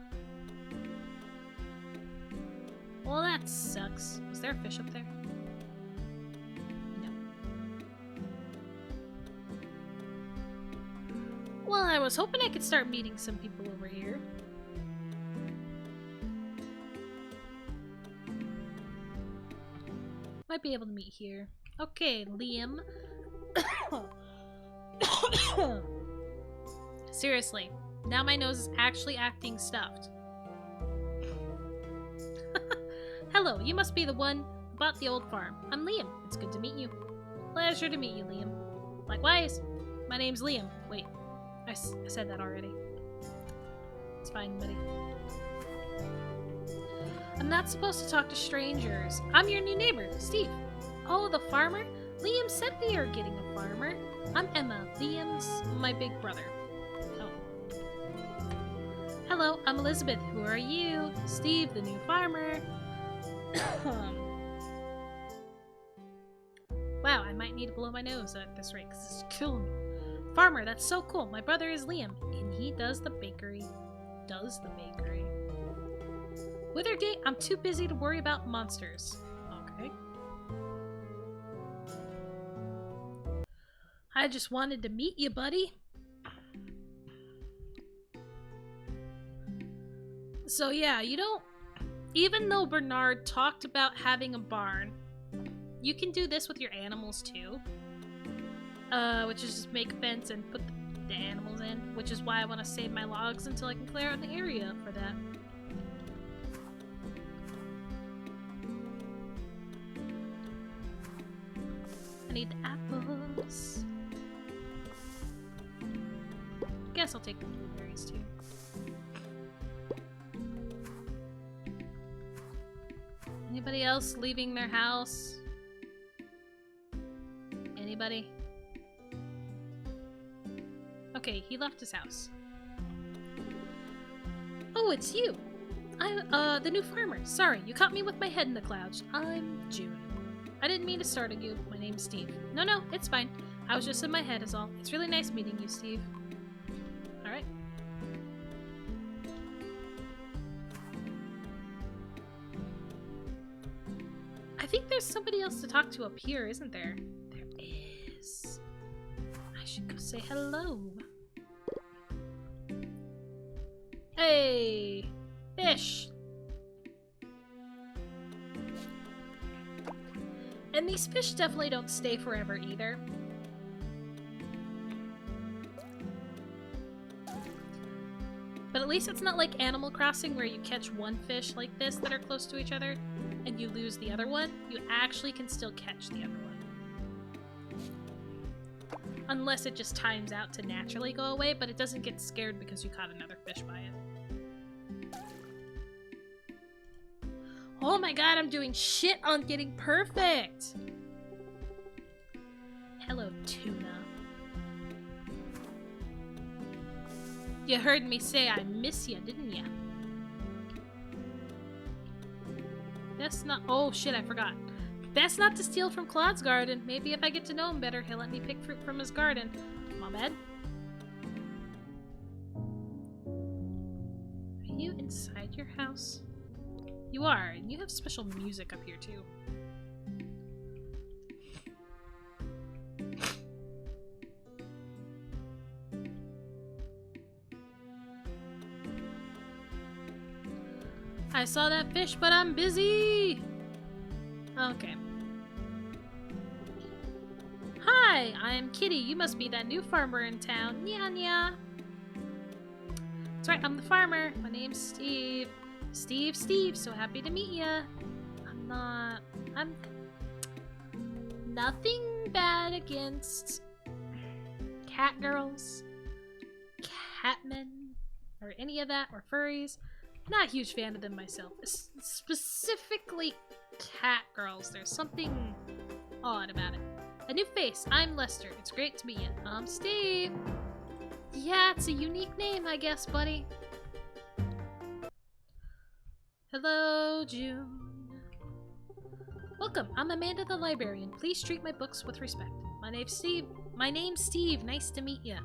Well, that sucks. Is there a fish up there? No. Well, I was hoping I could start meeting some people over here. Might be able to meet here. Okay, Liam. Seriously, now my nose is actually acting stuffed. Hello, you must be the one who bought the old farm. I'm Liam. It's good to meet you. Pleasure to meet you, Liam. Likewise. My name's Liam. Wait, I said that already. It's fine, buddy. I'm not supposed to talk to strangers. I'm your new neighbor, Steve. Oh, the farmer? Liam said we are getting a farmer. I'm Emma. Liam's my big brother. Oh. Hello, I'm Elizabeth. Who are you? Steve, the new farmer. Wow, I might need to blow my nose at this rate because it's killing me. Farmer, that's so cool. My brother is Liam, and he does the bakery. Withergate, I'm too busy to worry about monsters. Okay. I just wanted to meet you, buddy. So yeah, you don't... Even though Bernard talked about having a barn, you can do this with your animals too. Which is just make a fence and put the animals in, which is why I want to save my logs until I can clear out the area for that. I need the apples. Guess I'll take the blueberries too. Anybody else leaving their house? Anybody? Okay, he left his house. Oh, it's you! I'm, the new farmer. Sorry, you caught me with my head in the clouds. I'm June. I didn't mean to startle you. My name's Steve. No, it's fine. I was just in my head is all. It's really nice meeting you, Steve. Alright. I think there's somebody else to talk to up here, isn't there? There is. I should go say hello. Hey! Fish! And these fish definitely don't stay forever either. But at least it's not like Animal Crossing where you catch one fish like this that are close to each other and you lose the other one. You actually can still catch the other one. Unless it just times out to naturally go away, but it doesn't get scared because you caught another fish by it. Oh my god, I'm doing shit on getting perfect! Hello, tuna. You heard me say I miss you, didn't ya? Best not. Oh shit, I forgot. Best not to steal from Claude's garden. Maybe if I get to know him better, he'll let me pick fruit from his garden. My bad. Are you inside your house? You are, and you have special music up here too. I saw that fish, but I'm busy! Okay. Hi, I'm Kitty. You must be that new farmer in town. Nya nya. That's right, I'm the farmer. My name's Steve. Steve, so happy to meet ya. I'm nothing bad against cat girls, catmen, or any of that, or furries. Not a huge fan of them myself. Specifically cat girls. There's something odd about it. A new face. I'm Lester. It's great to meet you. I'm Steve. Yeah, it's a unique name, I guess, buddy. Hello, June. Welcome. I'm Amanda the librarian. Please treat my books with respect. My name's Steve. Nice to meet you.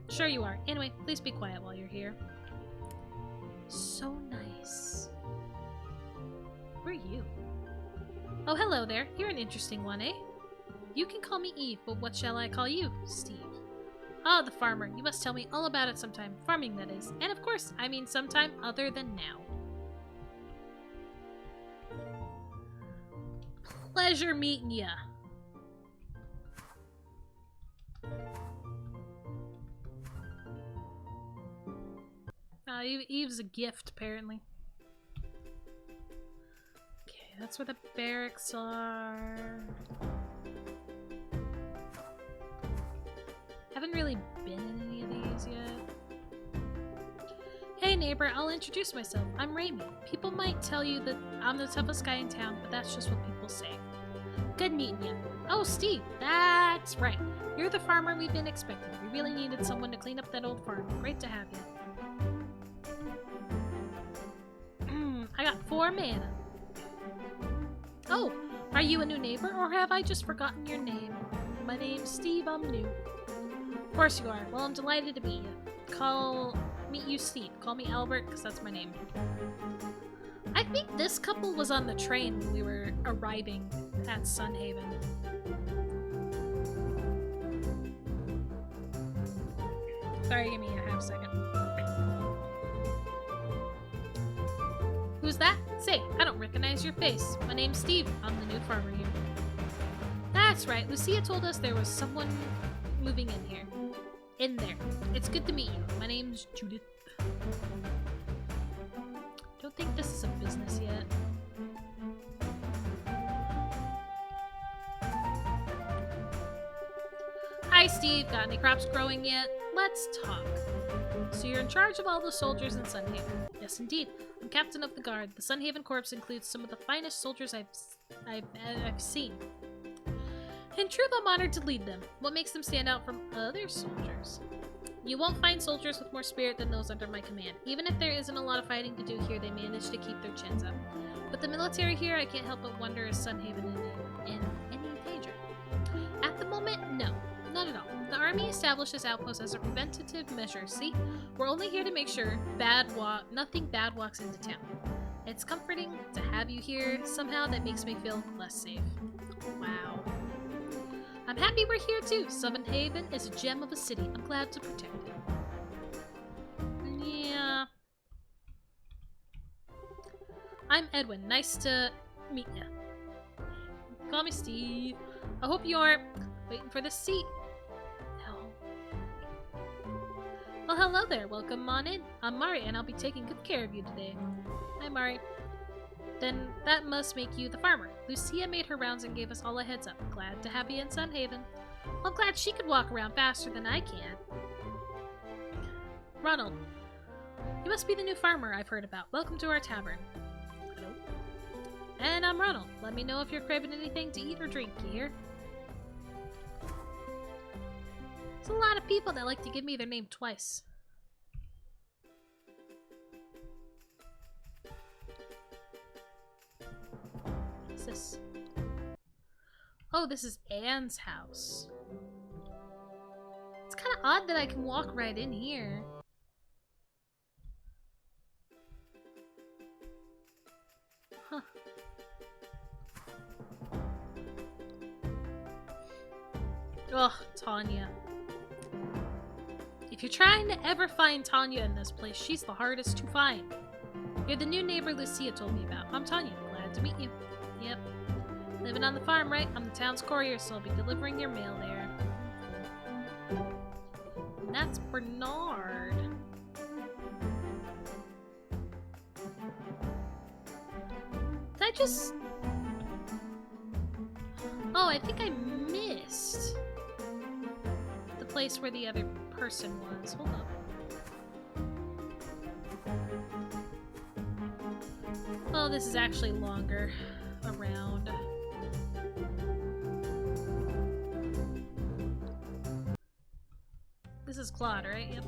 Sure you are. Anyway, please be quiet while you're here. So nice. Who are you? Oh, hello there. You're an interesting one, eh? You can call me Eve, but what shall I call you? Steve. Ah, the farmer. You must tell me all about it sometime. Farming, that is. And of course, I mean sometime other than now. Pleasure meeting ya. Eve's a gift, apparently. Okay, that's where the barracks are. Haven't really been in any of these yet. Hey neighbor, I'll introduce myself. I'm Raimi. People might tell you that I'm the toughest guy in town, but that's just what people say. Good meeting you. Oh, Steve, that's right. You're the farmer we've been expecting. We really needed someone to clean up that old farm. Great to have you. I got 4 mana. Oh, are you a new neighbor, or have I just forgotten your name? My name's Steve, I'm new. Of course you are. Well, I'm delighted to meet you. Meet you, Steve. Call me Albert, because that's my name. I think this couple was on the train when we were arriving at Sunhaven. Sorry, give me a half second. Who's that? Say, I don't recognize your face. My name's Steve. I'm the new farmer here. That's right. Lucia told us there was someone moving in here. In there. It's good to meet you. My name's Judith. Don't think this is a business yet. Hi, Steve. Got any crops growing yet? Let's talk. So you're in charge of all the soldiers in Sunhaven? Yes, indeed. I'm captain of the guard. The Sunhaven Corps includes some of the finest soldiers I've seen. In truth, I'm honored to lead them. What makes them stand out from other soldiers? You won't find soldiers with more spirit than those under my command. Even if there isn't a lot of fighting to do here, they manage to keep their chins up. But the military here, I can't help but wonder, is Sunhaven in any danger? At the moment, no. Not at all. The army establishes outposts as a preventative measure. See? We're only here to make sure nothing bad walks into town. It's comforting to have you here. Somehow that makes me feel less safe. Wow. I'm happy we're here too. Sunhaven is a gem of a city. I'm glad to protect it. Yeah. I'm Edwin. Nice to meet ya. Call me Steve. I hope you aren't waiting for the seat. No. Well, hello there. Welcome on in. I'm Mari, and I'll be taking good care of you today. Hi, Mari. Then that must make you the farmer. Lucia made her rounds and gave us all a heads up. Glad to have you in Sunhaven. Well, I'm glad she could walk around faster than I can. Ronald, you must be the new farmer I've heard about. Welcome to our tavern. Hello. And I'm Ronald. Let me know if you're craving anything to eat or drink, you hear? There's a lot of people that like to give me their name twice. this? Oh, this is Anne's house. It's kind of odd that I can walk right in here. Huh. Ugh, Tanya. If you're trying to ever find Tanya in this place, she's the hardest to find. You're the new neighbor Lucia told me about. I'm Tanya. Glad to meet you. Yep. Living on the farm, right? I'm the town's courier, so I'll be delivering your mail there. And that's Bernard. Did I just... Oh, I think I missed the place where the other person was. Hold up. Oh, this is actually longer around. This is Claude, right? Yep.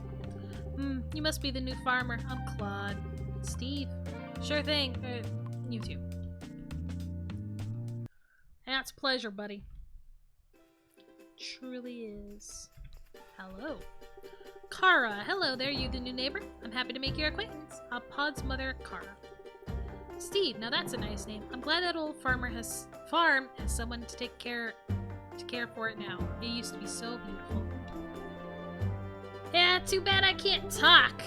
You must be the new farmer. I'm Claude. Steve. Sure thing. You too. That's a pleasure, buddy. Truly is. Hello. Kara. Hello there, you the new neighbor? I'm happy to make your acquaintance. I'm Pod's mother, Kara. Steve. Now that's a nice name. I'm glad that old farm has someone to care for it now. It used to be so beautiful. Yeah, too bad I can't talk.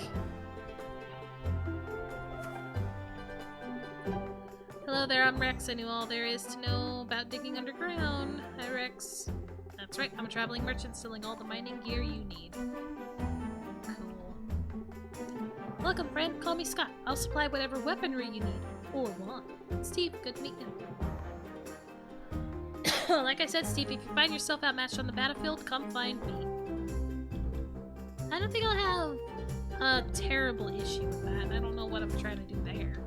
Hello there, I'm Rex. I knew all there is to know about digging underground. Hi, Rex. That's right, I'm a traveling merchant selling all the mining gear you need. Cool. Welcome, friend. Call me Scott. I'll supply whatever weaponry you need. Or want. Steve, good to meet you. Like I said, Steve, if you find yourself outmatched on the battlefield, come find me. I don't think I'll have a terrible issue with that. I don't know what I'm trying to do there.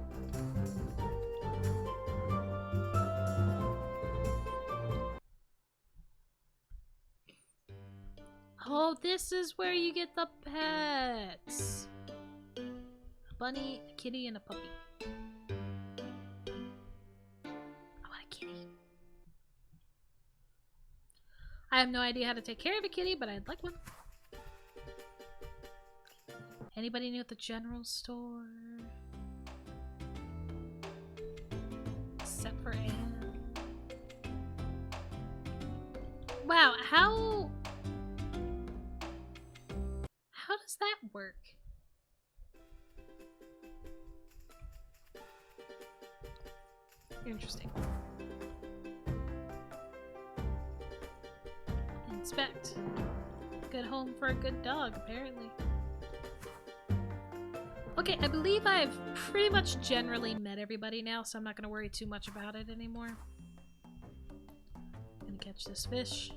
Oh, this is where you get the pets. A bunny, a kitty, and a puppy. I want a kitty. I have no idea how to take care of a kitty, but I'd like one. Anybody new at the general store? Except for Anne. Wow, how does that work? Interesting. Inspect. Good home for a good dog, apparently. Okay, I believe I've pretty much generally met everybody now, so I'm not going to worry too much about it anymore. I'm going to catch this fish.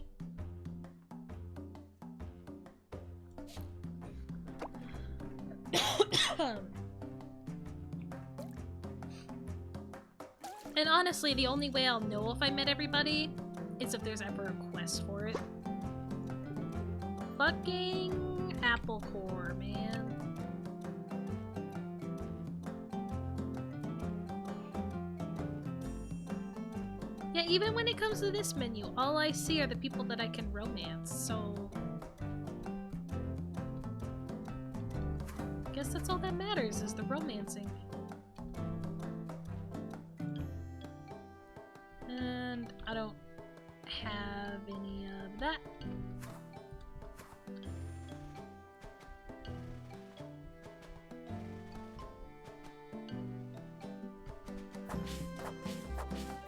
And honestly, the only way I'll know if I met everybody is if there's ever a quest for it. Fucking apple core, man. Yeah, even when it comes to this menu, all I see are the people that I can romance, so... I guess that's all that matters, is the romancing. And I don't have any of that.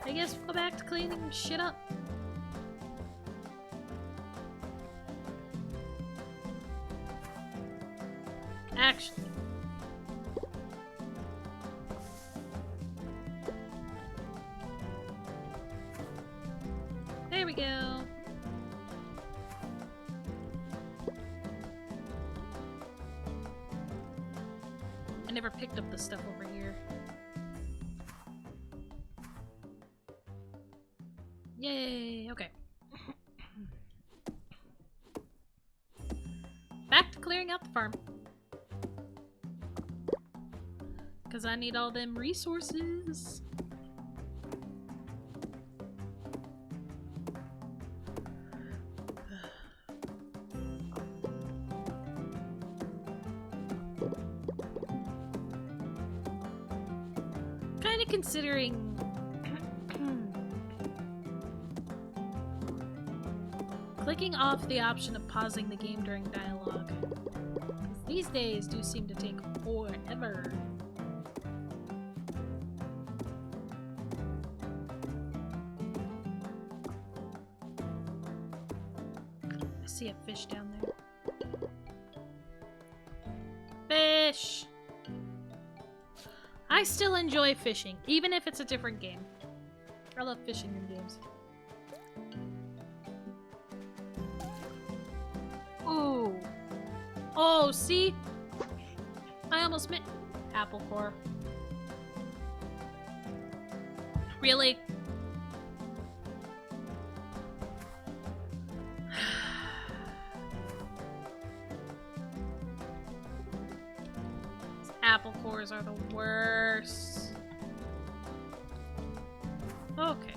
I guess we'll go back to cleaning shit up. Actually. There we go. I never picked up the stuff over here. Yay, okay. Back to clearing out the farm. Because I need all them resources. considering clicking off the option of pausing the game during dialogue. 'Cause these days do seem to take forever. I see a fish down there. Fish! I still enjoy fishing, even if it's a different game. I love fishing in games. Ooh. Oh, see? I almost missed apple core. Really? Apple cores are the worst. Okay.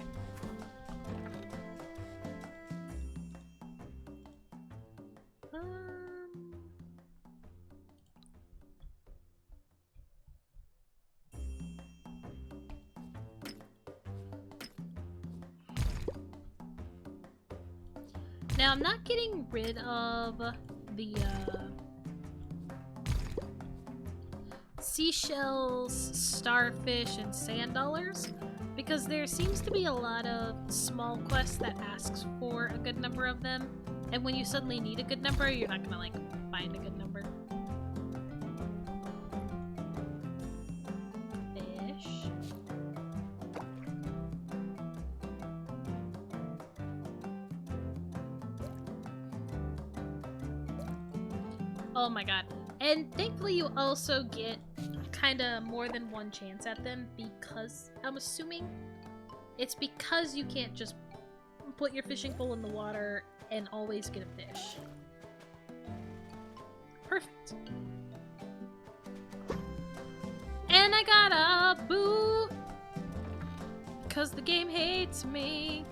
Now I'm not getting rid of the seashells, starfish, and sand dollars because there seems to be a lot of small quests that asks for a good number of them, and when you suddenly need a good number, you're not gonna like find a good number. Fish. Oh my god. And thankfully you also get kinda more than one chance at them because, I'm assuming, it's because you can't just put your fishing pole in the water and always get a fish. Perfect. And I got a boot! Because the game hates me.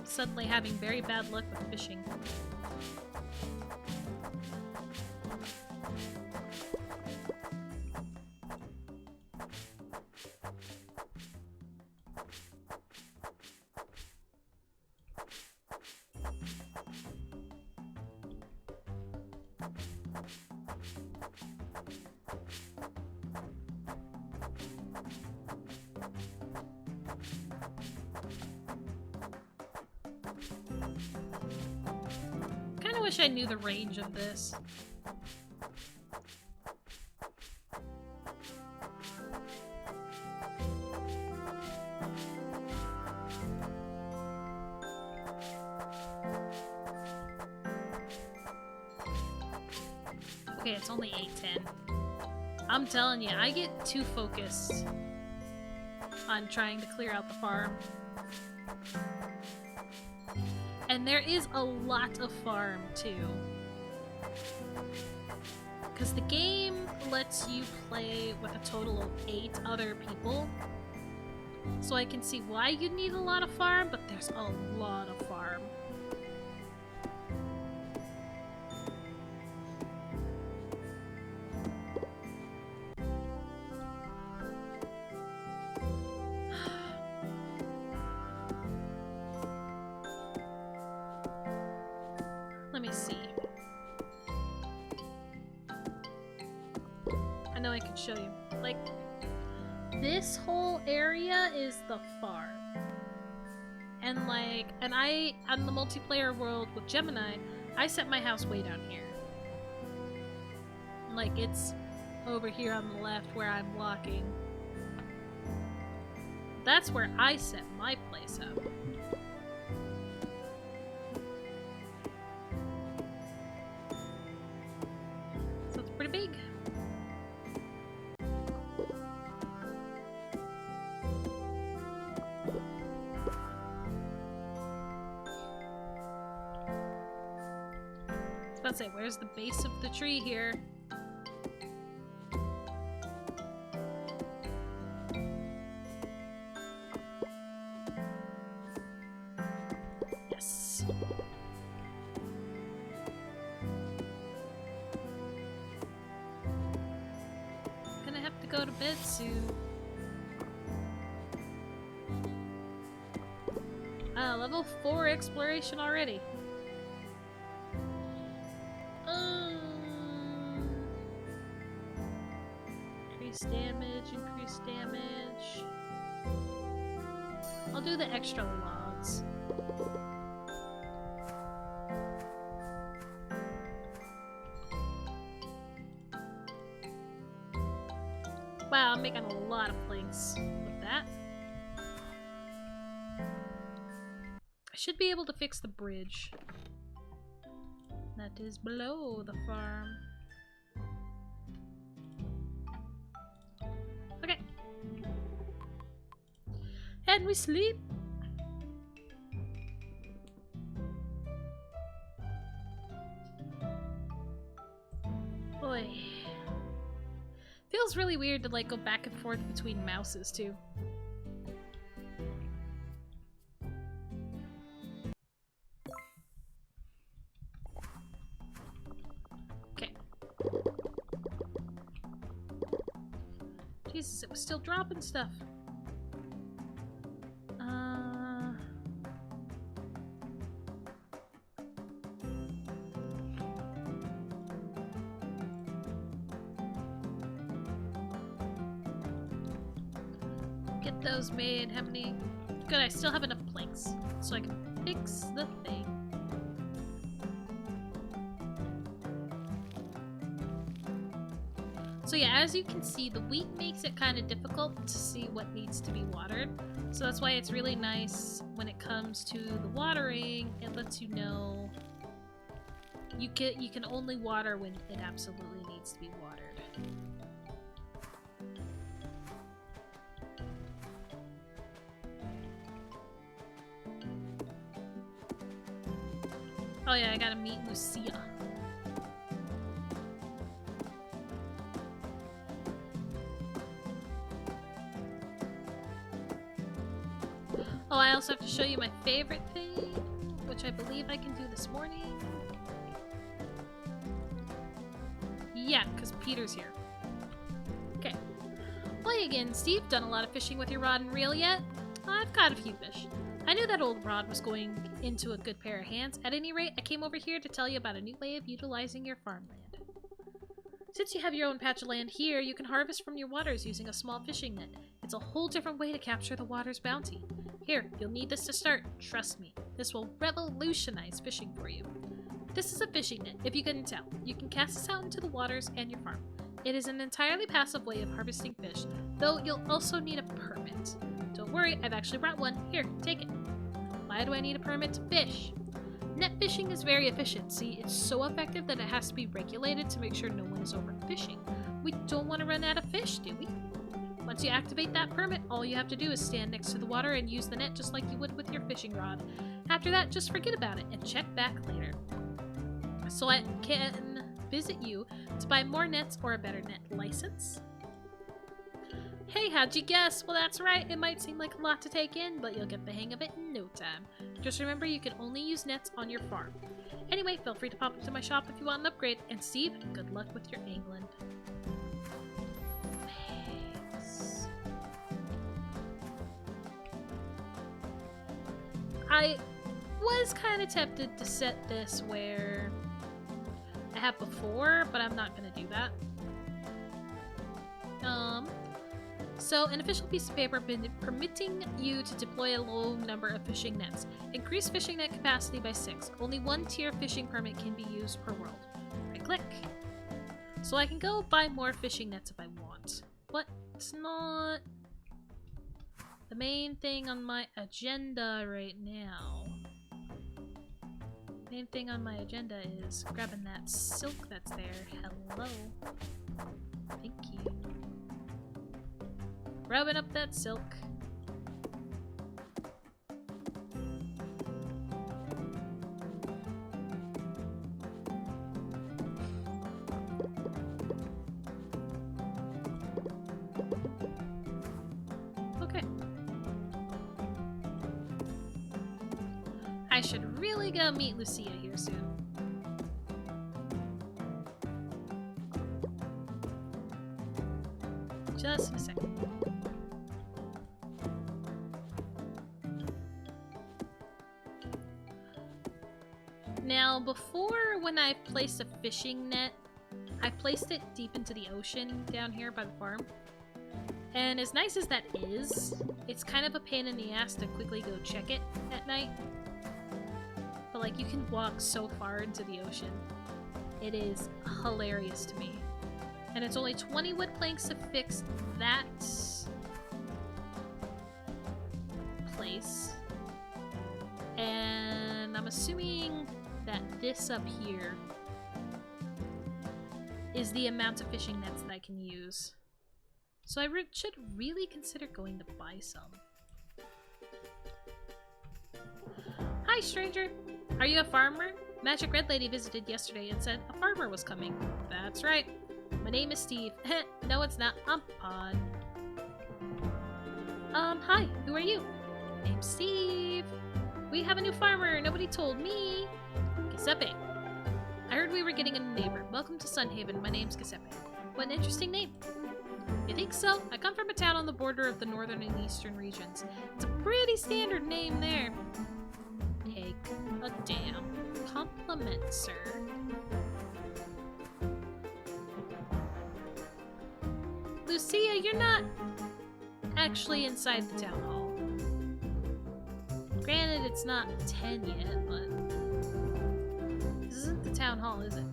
Suddenly having very bad luck with fishing. I wish I knew the range of this. Okay, it's only 8:10. I'm telling you, I get too focused on trying to clear out the farm. And there is a lot of farm, too. Because the game lets you play with a total of 8 other people. So I can see why you need a lot of farm, but there's a lot of farm. Let me see. I know I can show you. Like, this whole area is the farm. And like, on the multiplayer world with Gemini, I set my house way down here. Like, it's over here on the left where I'm walking. That's where I set my place up. So it's pretty big. I was about to say, where's the base of the tree here? go to bed soon. Level 4 exploration already. Increase damage, increase damage. I'll do the extra logs. Wow, I'm making a lot of planks with that. I should be able to fix the bridge that is below the farm. Okay. And we sleep. Boy. Feels really weird to like go back and forth between mouses too. Okay. Jesus, it was still dropping stuff. Get those made. How many? Good, I still have enough planks, so I can fix the thing. So yeah, as you can see, the wheat makes it kind of difficult to see what needs to be watered. So that's why it's really nice when it comes to the watering. It lets you know you can only water when it absolutely needs to be watered. Oh yeah, I gotta meet Lucia. Oh, I also have to show you my favorite thing, which I believe I can do this morning. Yeah, because Peter's here. Okay. Play again, Steve. Done a lot of fishing with your rod and reel yet? I've caught a few fish. I knew that old rod was going into a good pair of hands. At any rate, I came over here to tell you about a new way of utilizing your farmland. Since you have your own patch of land here, you can harvest from your waters using a small fishing net. It's a whole different way to capture the water's bounty. Here, you'll need this to start. Trust me, this will revolutionize fishing for you. This is a fishing net, if you couldn't tell. You can cast this out into the waters and your farm. It is an entirely passive way of harvesting fish, though you'll also need a permit. Don't worry, I've actually brought one. Here, take it. Why do I need a permit to fish? Net fishing is very efficient. See, it's so effective that it has to be regulated to make sure no one is overfishing. We don't want to run out of fish, do we? Once you activate that permit, all you have to do is stand next to the water and use the net just like you would with your fishing rod. After that, just forget about it and check back later. So I can visit you to buy more nets or a better net license. Hey, how'd you guess? Well, that's right. It might seem like a lot to take in, but you'll get the hang of it in no time. Just remember, you can only use nets on your farm. Anyway, feel free to pop up to my shop if you want an upgrade. And Steve, good luck with your angling. Thanks. I was kind of tempted to set this where I have before, but I'm not going to do that. So, an official piece of paper permitting you to deploy a low number of fishing nets. Increase fishing net capacity by 6. Only one tier fishing permit can be used per world. Right click. So I can go buy more fishing nets if I want. But it's not the main thing on my agenda right now. Main thing on my agenda is grabbing that silk that's there. Hello. Thank you. Rubbing up that silk. Okay. I should really go meet Lucia here soon. Just a second. Now, before, when I placed a fishing net, I placed it deep into the ocean down here by the farm. And as nice as that is, it's kind of a pain in the ass to quickly go check it at night. But like, you can walk so far into the ocean. It is hilarious to me. And it's only 20 wood planks to fix that place. And I'm assuming that this up here is the amount of fishing nets that I can use. So I should really consider going to buy some. Hi, stranger. Are you a farmer? Magic Red Lady visited yesterday and said a farmer was coming. That's right. My name is Steve. No, it's not. I'm Pod. Hi. Who are you? Name's Steve. We have a new farmer. Nobody told me. Giuseppe. I heard we were getting a new neighbor. Welcome to Sunhaven. My name's Giuseppe. What an interesting name. You think so? I come from a town on the border of the northern and eastern regions. It's a pretty standard name there. Take a damn compliment, sir. Lucia, you're not actually inside the town hall. Granted, it's not 10 yet, but this isn't the town hall, is it?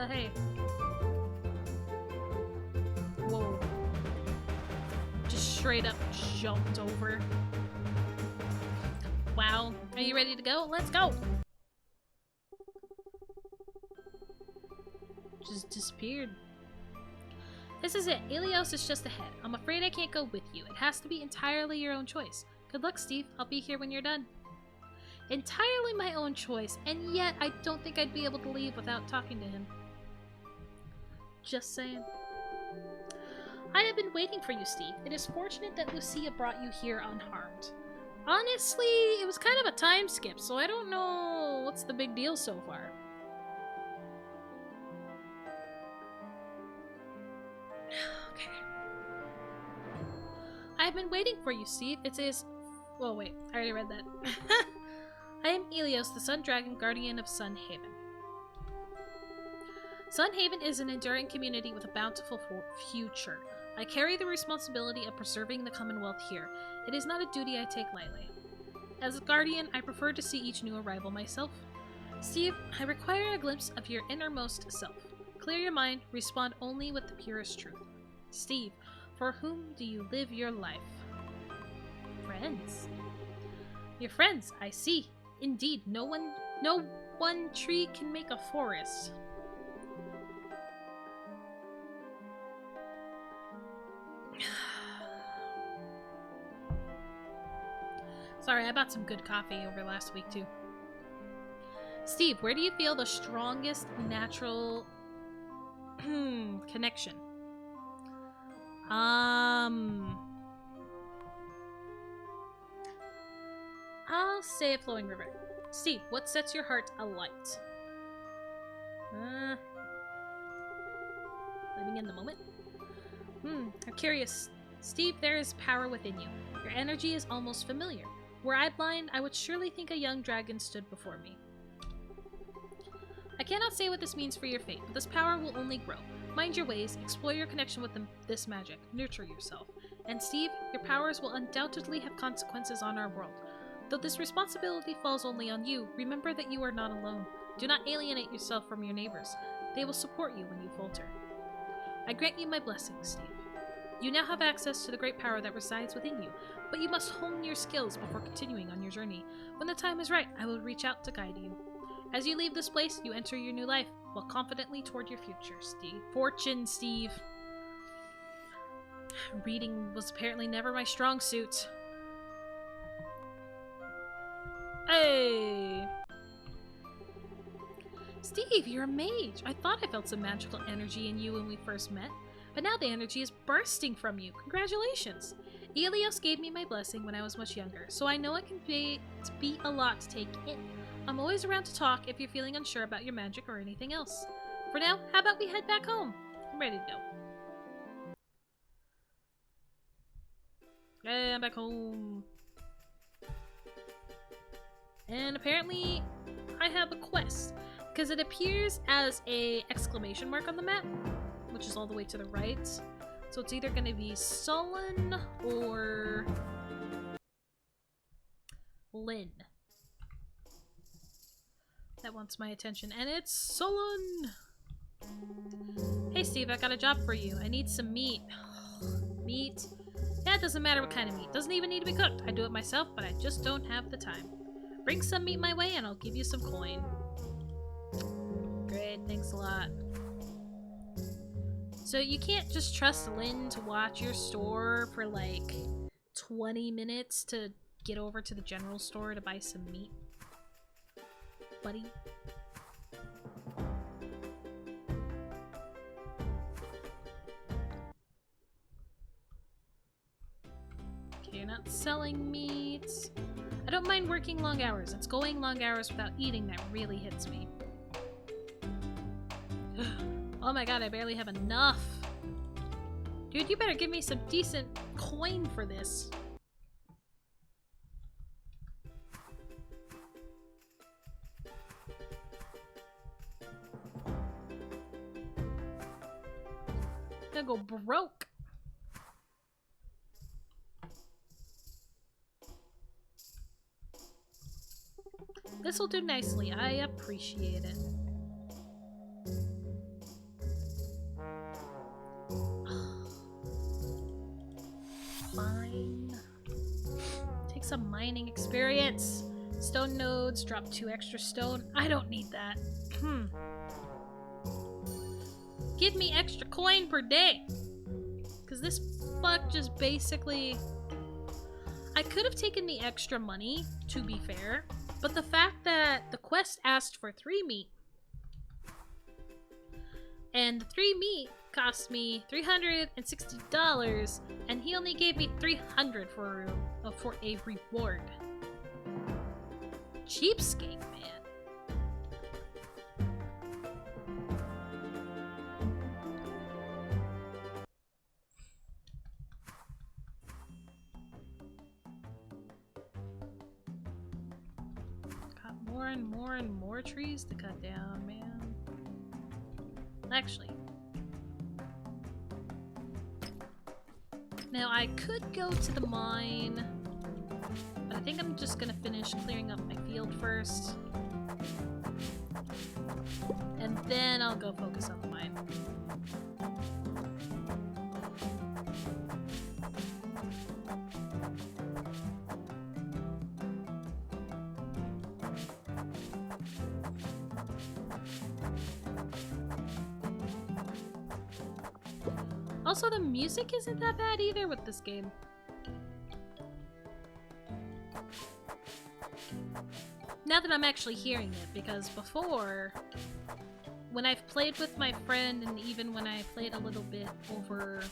Hey. Whoa. Just straight up jumped over. Wow. Are you ready to go? Let's go! Just disappeared. This is it. Ilios is just ahead. I'm afraid I can't go with you. It has to be entirely your own choice. Good luck, Steve. I'll be here when you're done. Entirely my own choice, and yet I don't think I'd be able to leave without talking to him. Just saying. I have been waiting for you, Steve. It is fortunate that Lucia brought you here unharmed. Honestly, it was kind of a time skip, so I don't know what's the big deal so far. Okay. I've been waiting for you, Steve. It is... Well, wait. I already read that. I am Ilios, the Sun Dragon, Guardian of Sunhaven. Sunhaven is an enduring community with a bountiful future. I carry the responsibility of preserving the Commonwealth here. It is not a duty I take lightly. As a guardian, I prefer to see each new arrival myself. Steve, I require a glimpse of your innermost self. Clear your mind, respond only with the purest truth. Steve, for whom do you live your life? Friends. Your friends, I see. Indeed, no one tree can make a forest. Sorry, I bought some good coffee over last week too. Steve, where do you feel the strongest natural connection? I'll say a flowing river. Steve, what sets your heart alight? Living in the moment? I'm curious. Steve, there is power within you. Your energy is almost familiar. Were I blind, I would surely think a young dragon stood before me. I cannot say what this means for your fate, but this power will only grow. Mind your ways, explore your connection with this magic, nurture yourself. And Steve, your powers will undoubtedly have consequences on our world. Though this responsibility falls only on you, remember that you are not alone. Do not alienate yourself from your neighbors. They will support you when you falter. I grant you my blessings, Steve. You now have access to the great power that resides within you, but you must hone your skills before continuing on your journey. When the time is right, I will reach out to guide you. As you leave this place, you enter your new life. Walk confidently toward your future, Steve. Fortune, Steve. Reading was apparently never my strong suit. Hey! Steve, you're a mage. I thought I felt some magical energy in you when we first met, but now the energy is bursting from you. Congratulations! Ilios gave me my blessing when I was much younger, so I know it can be a lot to take in. I'm always around to talk if you're feeling unsure about your magic or anything else. for now, how about we head back home? I'm ready to go. Yeah, I'm back home. And apparently, I have a quest. Because it appears as a exclamation mark on the map, which is all the way to the right. So it's either going to be Sullen or Lynn. That wants my attention, and it's Sullen! Hey Steve, I got a job for you. I need some meat. Meat? Yeah, it doesn't matter what kind of meat. Doesn't even need to be cooked. I do it myself, but I just don't have the time. Bring some meat my way and I'll give you some coin. Great, thanks a lot. So you can't just trust Lynn to watch your store for like 20 minutes to get over to the general store to buy some meat, buddy? Okay, you're not selling meat. I don't mind working long hours. It's going long hours without eating that really hits me. Oh my god, I barely have enough. Dude, you better give me some decent coin for this. I'm gonna go broke. This'll do nicely. I appreciate it. Fine. Take some mining experience. Stone nodes, drop 2 extra stone. I don't need that. Give me extra coin per day. Because this fuck just basically... I could have taken the extra money, to be fair. But the fact that the quest asked for 3 meat. And the 3 meat cost me $360, and he only gave me $300 for a reward. Cheapskate, man. Got more and more and more trees to cut down, man. Actually, now I could go to the mine, but I think I'm just gonna finish clearing up my field first. And then I'll go focus on the mine. Also, the music isn't that bad either with this game. Now that I'm actually hearing it, because before, when I've played with my friend, and even when I played a little bit over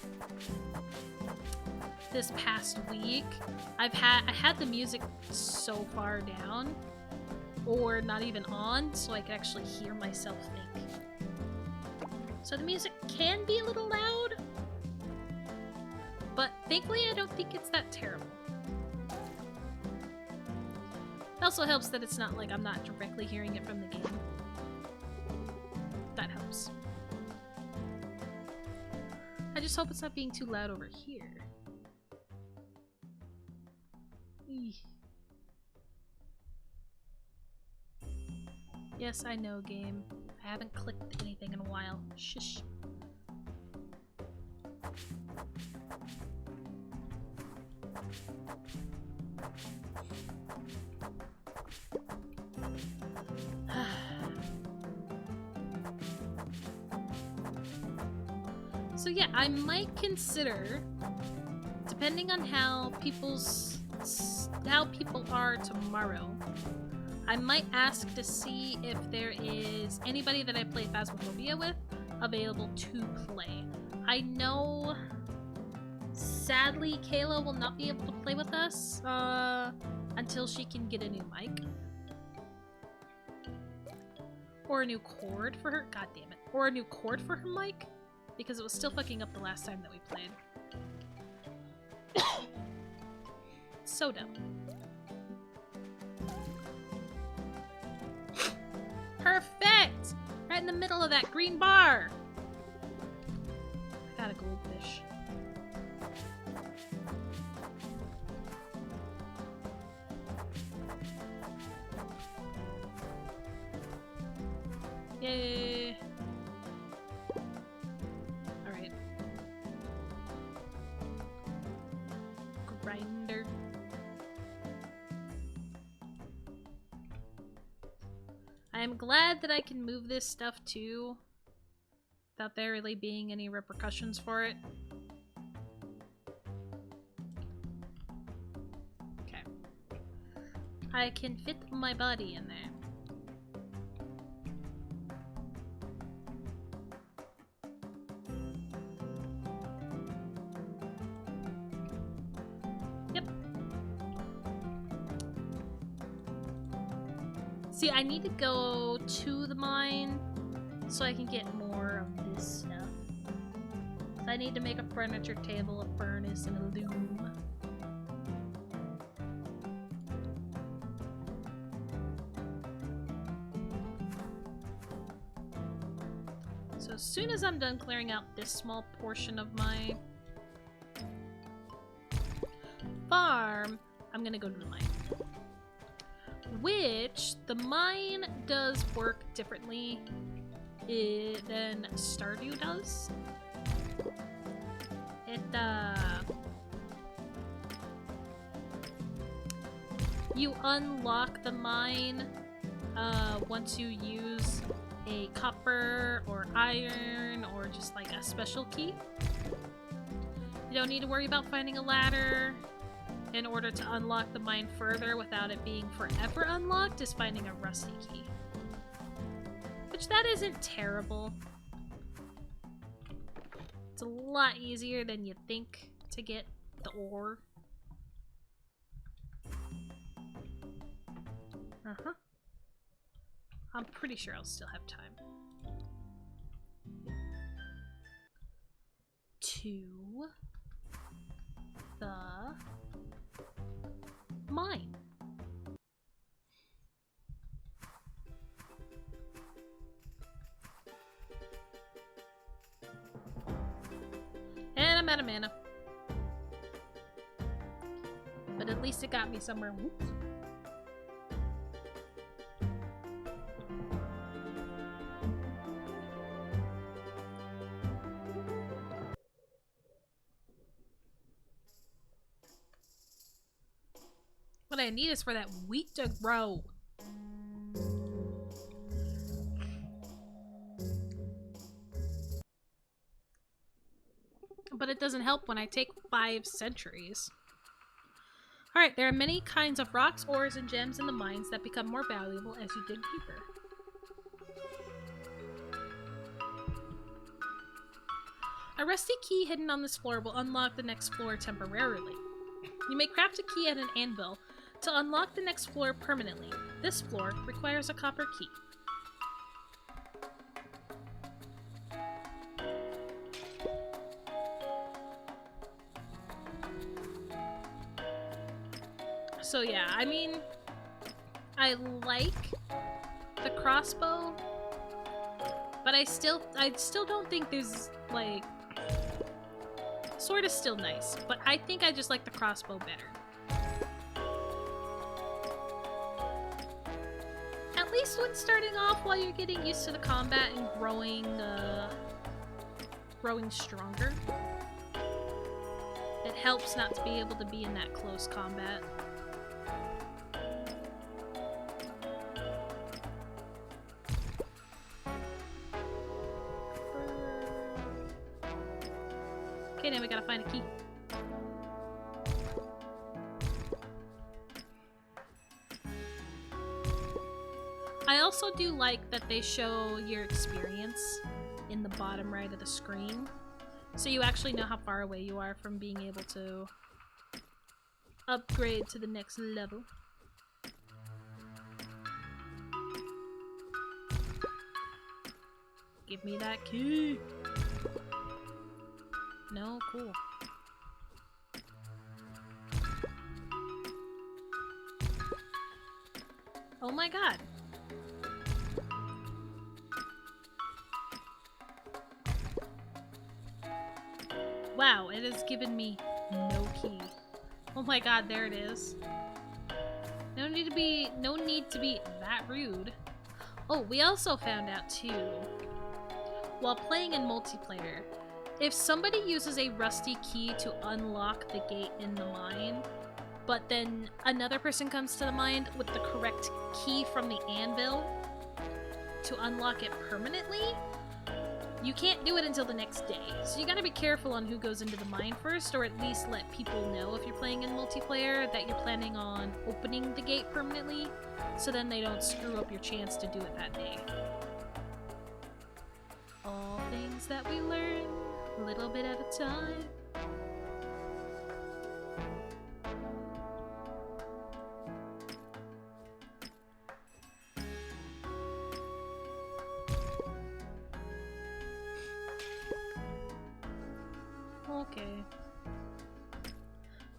this past week, I had the music so far down, or not even on, so I could actually hear myself think. So the music can be a little loud, but thankfully I don't think it's that terrible. It also helps that it's not like I'm not directly hearing it from the game. That helps. I just hope it's not being too loud over here. Eeh. Yes, I know, game. I haven't clicked anything in a while. Shush. So yeah, I might consider, depending on how people are tomorrow, I might ask to see if there is anybody that I play Phasmophobia with available to play. I know, sadly, Kayla will not be able to play with us until she can get a new mic. Or a new cord for her. God damn it. Or a new cord for her mic, because it was still fucking up the last time that we played. So dumb. Perfect! Right in the middle of that green bar! I got a goldfish. Yay! Alright. Grinder. I am glad that I can move this stuff too, without there really being any repercussions for it. Okay. I can fit my body in there. See, I need to go to the mine so I can get more of this stuff. So I need to make a furniture table, a furnace, and a loom. So as soon as I'm done clearing out this small portion of my farm, I'm gonna go to the mine. Which, the mine does work differently than Stardew does. You unlock the mine once you use a copper or iron or just like a special key. You don't need to worry about finding a ladder in order to unlock the mine further without it being forever unlocked is finding a rusty key. Which that isn't terrible. It's a lot easier than you'd think to get the ore. Uh-huh. I'm pretty sure I'll still have time. To the mine. And I'm out of mana. But at least it got me somewhere. Whoops. What I need is for that wheat to grow. But it doesn't help when I take 5 centuries. Alright, there are many kinds of rocks, ores, and gems in the mines that become more valuable as you dig deeper. A rusty key hidden on this floor will unlock the next floor temporarily. You may craft a key at an anvil to unlock the next floor permanently. This floor requires a copper key. So yeah, I mean, I like the crossbow, but I still don't think there's, like, sword is still nice, but I think I just like the crossbow better. At least when starting off, while you're getting used to the combat and growing stronger, it helps not to be able to be in that close combat. Okay, now we gotta find a key. I also do like that they show your experience in the bottom right of the screen, so you actually know how far away you are from being able to upgrade to the next level. Give me that key. No, cool. Oh my god. Wow, it has given me no key. Oh my god, there it is. No need to be that rude. Oh, we also found out too, while playing in multiplayer, if somebody uses a rusty key to unlock the gate in the mine, but then another person comes to the mine with the correct key from the anvil to unlock it permanently, you can't do it until the next day. So you gotta be careful on who goes into the mine first, or at least let people know if you're playing in multiplayer that you're planning on opening the gate permanently, so then they don't screw up your chance to do it that day. All things that we learn, a little bit at a time. Okay.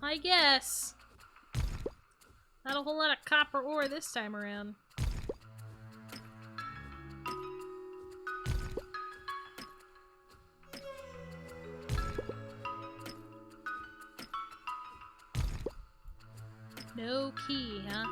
I guess. Not a whole lot of copper ore this time around. No key, huh?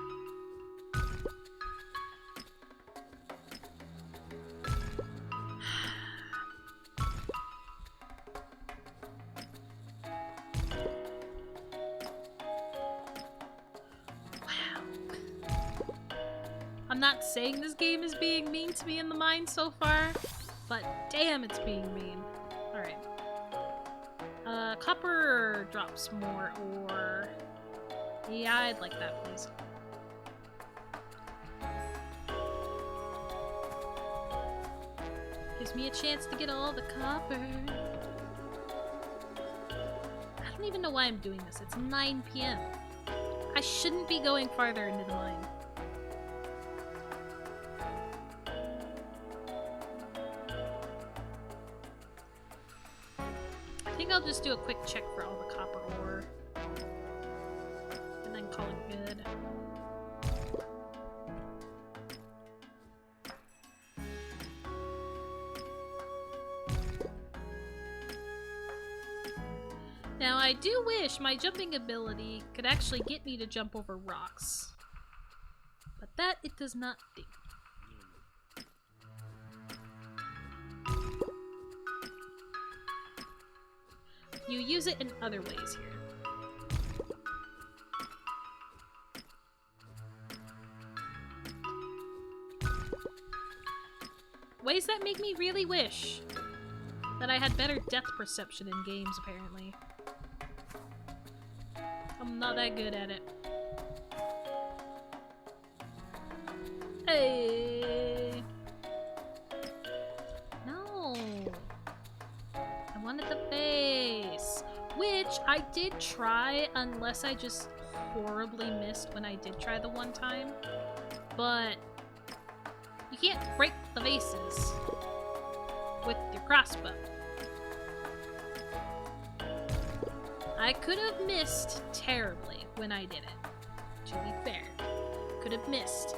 I'm not saying this game is being mean to me in the mine so far, but damn, it's being mean. Alright. Copper drops more ore. Yeah, I'd like that, please. Gives me a chance to get all the copper. I don't even know why I'm doing this. It's 9 PM. I shouldn't be going farther into the mine. I think I'll just do a quick check for all the copper ore. And then call it good. Now, I do wish my jumping ability could actually get me to jump over rocks. But that it does not do. You use it in other ways here. Ways that make me really wish that I had better depth perception in games, apparently. I'm not that good at it. Hey! No! I wanted the base! Which I did try, unless I just horribly missed when I did try the one time. But you can't break the vases with your crossbow. I could have missed terribly when I did it, to be fair. Could have missed.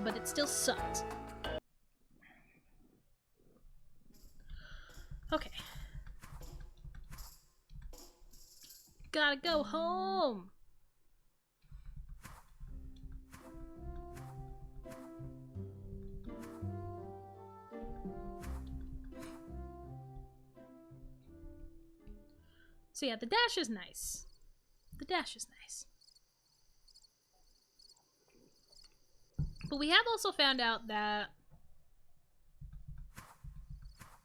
But it still sucked. Okay. Gotta go home! So yeah, the dash is nice. The dash is nice. But we have also found out that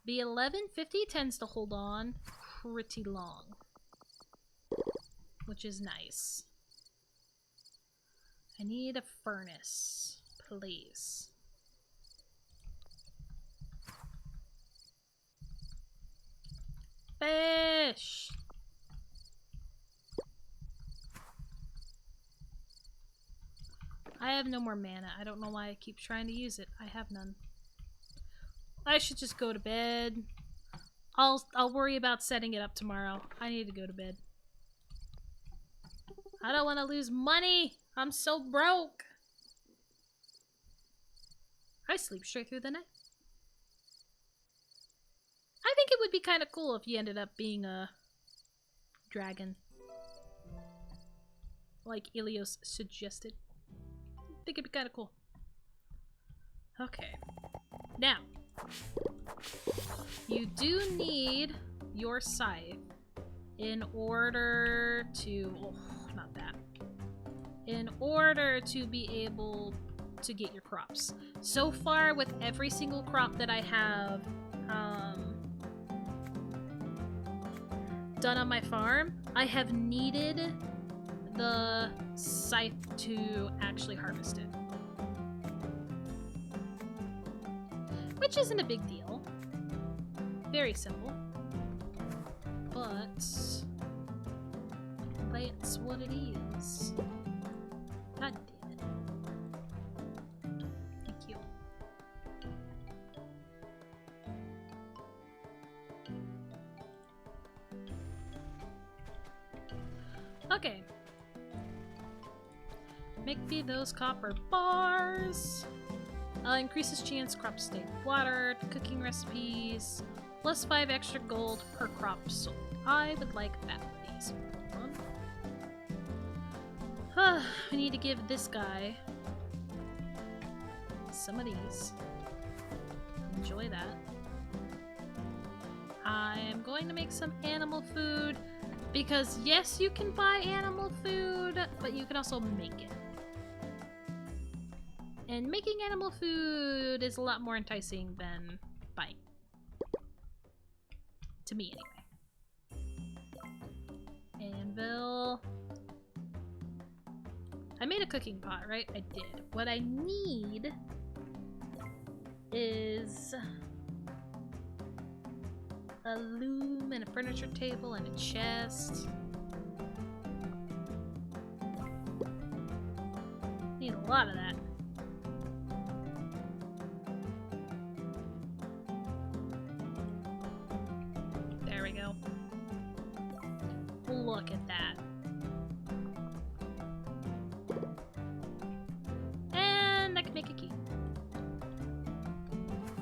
the 1150 tends to hold on pretty long, which is nice. I need a furnace, please. Fish! I have no more mana. I don't know why I keep trying to use it. I have none. I should just go to bed. I'll worry about setting it up tomorrow. I need to go to bed. I don't want to lose money. I'm so broke. I sleep straight through the night. I think it would be kind of cool if you ended up being a dragon. Like Ilios suggested. I think it'd be kind of cool. Okay. Now, you do need your scythe in order to... Oh, not that. In order to be able to get your crops. So far, with every single crop that I have done on my farm, I have needed the scythe to actually harvest it. Which isn't a big deal. Very simple. But that's what it is. God damn it. Thank you. Okay. Make me those copper bars. Increases chance crops stay watered. Cooking recipes. Plus 5 extra gold per crop sold. I would like that, please. We need to give this guy some of these. Enjoy that. I am going to make some animal food because yes, you can buy animal food, but you can also make it. And making animal food is a lot more enticing than buying. To me, anyway. Anvil. I made a cooking pot, right? I did. What I need is a loom and a furniture table and a chest. Need a lot of that. There we go. Look at that. And I can make a key.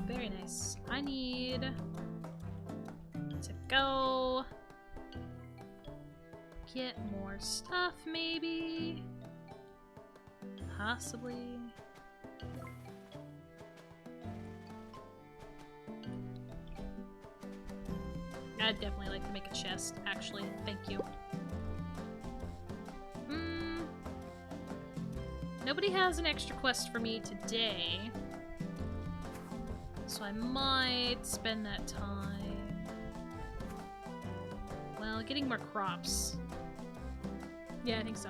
Very nice. I need to go get more stuff, maybe? Possibly. I'd definitely like to make a chest, actually. Thank you. Nobody has an extra quest for me today. So I might spend that time... Well, getting more crops. Yeah, I think so.